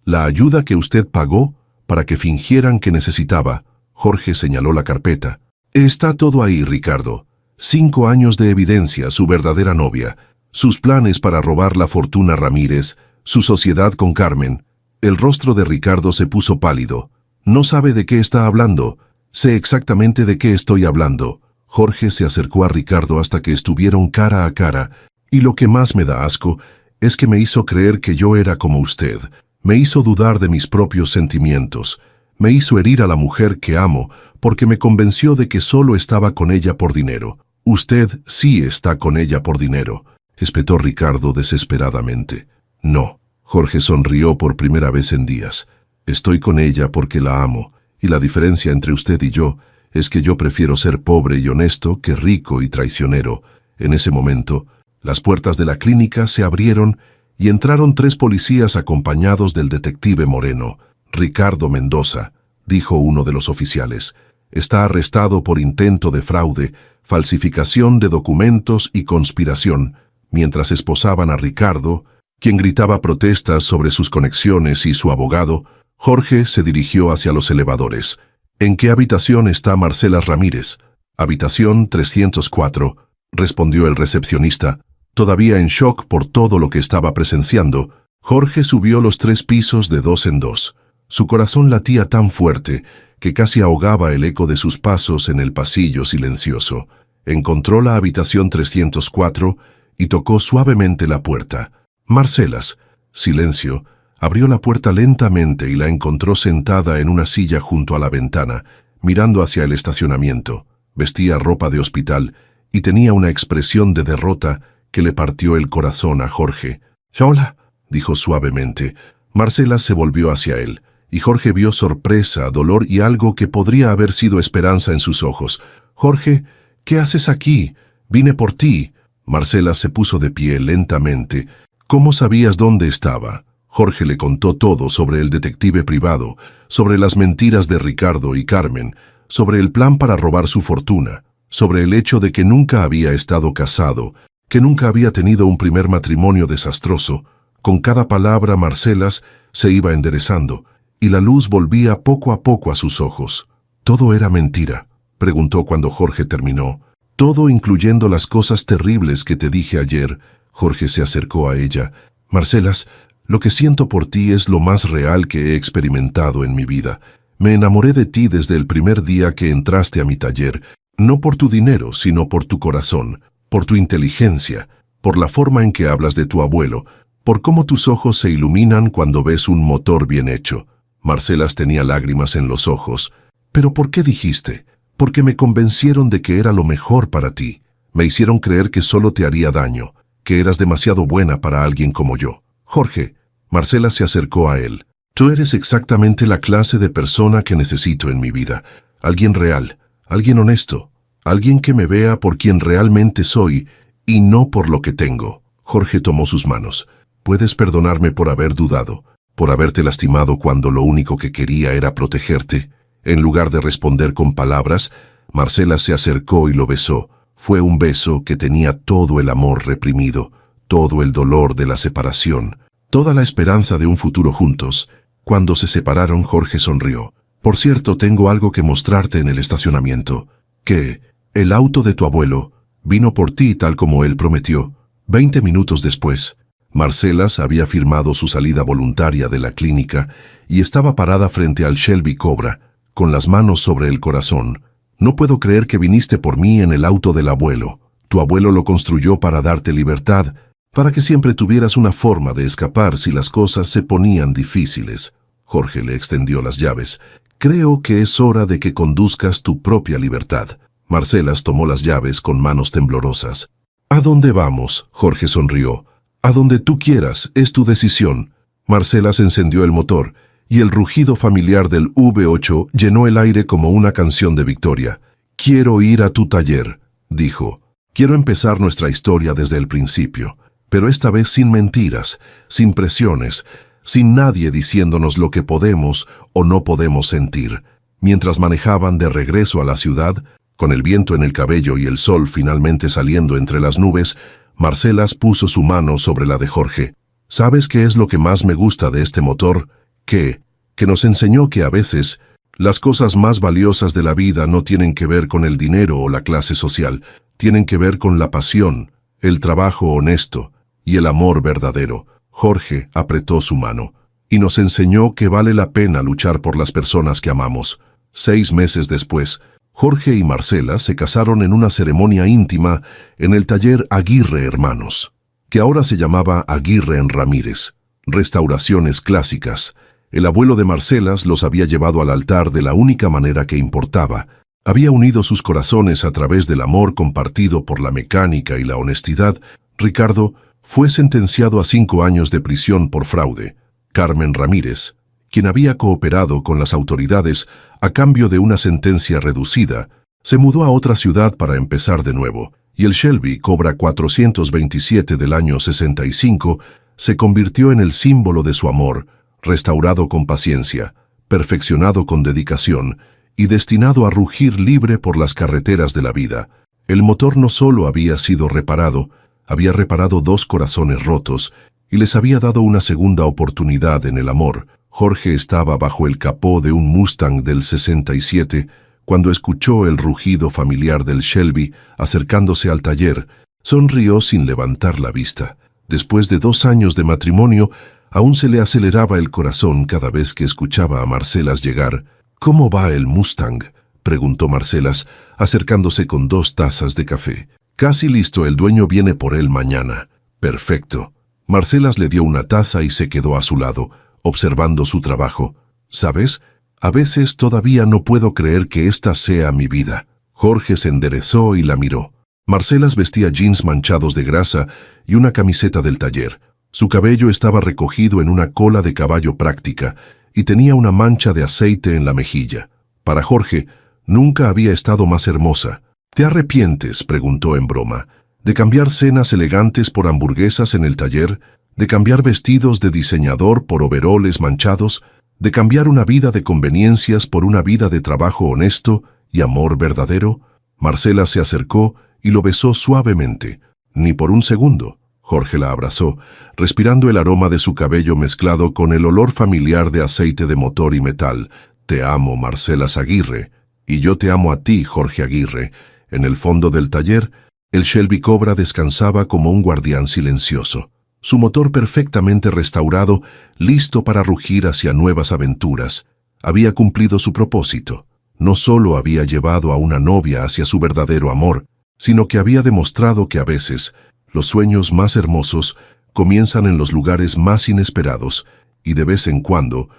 la ayuda que usted pagó para que fingieran que necesitaba. Jorge señaló la carpeta. Está todo ahí, Ricardo. 5 años de evidencia, su verdadera novia, sus planes para robar la fortuna Ramírez, su sociedad con Carmen. El rostro de Ricardo se puso pálido. No sabe de qué está hablando. Sé exactamente de qué estoy hablando. Jorge se acercó a Ricardo hasta que estuvieron cara a cara, y lo que más me da asco es que me hizo creer que yo era como usted. Me hizo dudar de mis propios sentimientos. Me hizo herir a la mujer que amo porque me convenció de que solo estaba con ella por dinero. Usted sí está con ella por dinero, espetó Ricardo desesperadamente. No. Jorge sonrió por primera vez en días. Estoy con ella porque la amo, y la diferencia entre usted y yo es que yo prefiero ser pobre y honesto que rico y traicionero. En ese momento, las puertas de la clínica se abrieron y entraron 3 policías acompañados del detective Moreno. Ricardo Mendoza, dijo uno de los oficiales, está arrestado por intento de fraude, falsificación de documentos y conspiración. Mientras esposaban a Ricardo, quien gritaba protestas sobre sus conexiones y su abogado, Jorge se dirigió hacia los elevadores. ¿En qué habitación está Marcelas Ramírez? Habitación 304, respondió el recepcionista. Todavía en shock por todo lo que estaba presenciando, Jorge subió los 3 pisos de 2 en 2. Su corazón latía tan fuerte que casi ahogaba el eco de sus pasos en el pasillo silencioso. Encontró la habitación 304 y tocó suavemente la puerta. Marcelas, silencio, abrió la puerta lentamente y la encontró sentada en una silla junto a la ventana, mirando hacia el estacionamiento. Vestía ropa de hospital y tenía una expresión de derrota que le partió el corazón a Jorge. «Hola», dijo suavemente. Marcelas se volvió hacia él, y Jorge vio sorpresa, dolor y algo que podría haber sido esperanza en sus ojos. «Jorge, ¿qué haces aquí? Vine por ti». Marcelas se puso de pie lentamente. «¿Cómo sabías dónde estaba?» Jorge le contó todo sobre el detective privado, sobre las mentiras de Ricardo y Carmen, sobre el plan para robar su fortuna, sobre el hecho de que nunca había estado casado, que nunca había tenido un primer matrimonio desastroso. Con cada palabra Marcelas se iba enderezando, y la luz volvía poco a poco a sus ojos. «¿Todo era mentira?», preguntó cuando Jorge terminó. «Todo, incluyendo las cosas terribles que te dije ayer». Jorge se acercó a ella. «Marcelas, lo que siento por ti es lo más real que he experimentado en mi vida. Me enamoré de ti desde el primer día que entraste a mi taller, no por tu dinero, sino por tu corazón, por tu inteligencia, por la forma en que hablas de tu abuelo, por cómo tus ojos se iluminan cuando ves un motor bien hecho». Marcelas tenía lágrimas en los ojos. «¿Pero por qué dijiste?» «Porque me convencieron de que era lo mejor para ti. Me hicieron creer que solo te haría daño, que eras demasiado buena para alguien como yo». «Jorge», Marcelas se acercó a él, «tú eres exactamente la clase de persona que necesito en mi vida. Alguien real, alguien honesto, alguien que me vea por quien realmente soy y no por lo que tengo». Jorge tomó sus manos. «Puedes perdonarme por haber dudado, por haberte lastimado cuando lo único que quería era protegerte». En lugar de responder con palabras, Marcelas se acercó y lo besó. Fue un beso que tenía todo el amor reprimido, todo el dolor de la separación, toda la esperanza de un futuro juntos. Cuando se separaron, Jorge sonrió. «Por cierto, tengo algo que mostrarte en el estacionamiento. Que el auto de tu abuelo vino por ti tal como él prometió». 20 minutos después, Marcelas había firmado su salida voluntaria de la clínica y estaba parada frente al Shelby Cobra, con las manos sobre el corazón. «No puedo creer que viniste por mí en el auto del abuelo. Tu abuelo lo construyó para darte libertad, para que siempre tuvieras una forma de escapar si las cosas se ponían difíciles». Jorge le extendió las llaves. «Creo que es hora de que conduzcas tu propia libertad». Marcelas tomó las llaves con manos temblorosas. «¿A dónde vamos?», Jorge sonrió. «A donde tú quieras, es tu decisión». Marcelas encendió el motor, y el rugido familiar del V8 llenó el aire como una canción de victoria. «Quiero ir a tu taller», dijo. «Quiero empezar nuestra historia desde el principio, pero esta vez sin mentiras, sin presiones, sin nadie diciéndonos lo que podemos o no podemos sentir». Mientras manejaban de regreso a la ciudad, Con el viento en el cabello y el sol finalmente saliendo entre las nubes, Marcelas puso su mano sobre la de Jorge. ¿Sabes qué es lo que más me gusta de este motor? Que nos enseñó que a veces las cosas más valiosas de la vida no tienen que ver con el dinero o la clase social, tienen que ver con la pasión, el trabajo honesto y el amor verdadero. Jorge apretó su mano y nos enseñó que vale la pena luchar por las personas que amamos. 6 meses después, Jorge y Marcela se casaron en una ceremonia íntima en el taller Aguirre Hermanos, que ahora se llamaba Aguirre en Ramírez. Restauraciones clásicas. El abuelo de Marcelas los había llevado al altar de la única manera que importaba. Había unido sus corazones a través del amor compartido por la mecánica y la honestidad. Ricardo fue sentenciado a 5 años de prisión por fraude. Carmen Ramírez, quien había cooperado con las autoridades a cambio de una sentencia reducida, se mudó a otra ciudad para empezar de nuevo, y el Shelby Cobra 427 del año 65 se convirtió en el símbolo de su amor, restaurado con paciencia, perfeccionado con dedicación y destinado a rugir libre por las carreteras de la vida. El motor no solo había sido reparado, había reparado 2 corazones rotos y les había dado una segunda oportunidad en el amor. Jorge estaba bajo el capó de un Mustang del 67 cuando escuchó el rugido familiar del Shelby acercándose al taller. Sonrió sin levantar la vista. Después de 2 años de matrimonio, aún se le aceleraba el corazón cada vez que escuchaba a Marcelas llegar. «¿Cómo va el Mustang?», preguntó Marcelas, acercándose con 2 tazas de café. «Casi listo, el dueño viene por él mañana». «Perfecto». Marcelas le dio una taza y se quedó a su lado, observando su trabajo. «¿Sabes? A veces todavía no puedo creer que esta sea mi vida». Jorge se enderezó y la miró. Marcelas vestía jeans manchados de grasa y una camiseta del taller. Su cabello estaba recogido en una cola de caballo práctica y tenía una mancha de aceite en la mejilla. Para Jorge, nunca había estado más hermosa. «¿Te arrepientes?», preguntó en broma, «de cambiar cenas elegantes por hamburguesas en el taller, de cambiar vestidos de diseñador por overoles manchados, de cambiar una vida de conveniencias por una vida de trabajo honesto y amor verdadero?» Marcela se acercó y lo besó suavemente. «Ni por un segundo». Jorge la abrazó, respirando el aroma de su cabello mezclado con el olor familiar de aceite de motor y metal. «Te amo, Marcelas Aguirre». «Y yo te amo a ti, Jorge Aguirre». En el fondo del taller, el Shelby Cobra descansaba como un guardián silencioso, su motor perfectamente restaurado, listo para rugir hacia nuevas aventuras. Había cumplido su propósito. No solo había llevado a una novia hacia su verdadero amor, sino que había demostrado que a veces los sueños más hermosos comienzan en los lugares más inesperados, y de vez en cuando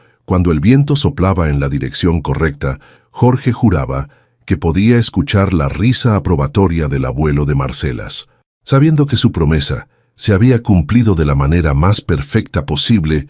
el viento soplaba en la dirección correcta, Jorge juraba que podía escuchar la risa aprobatoria del abuelo de Marcelas. Sabiendo que su promesa se había cumplido de la manera más perfecta posible,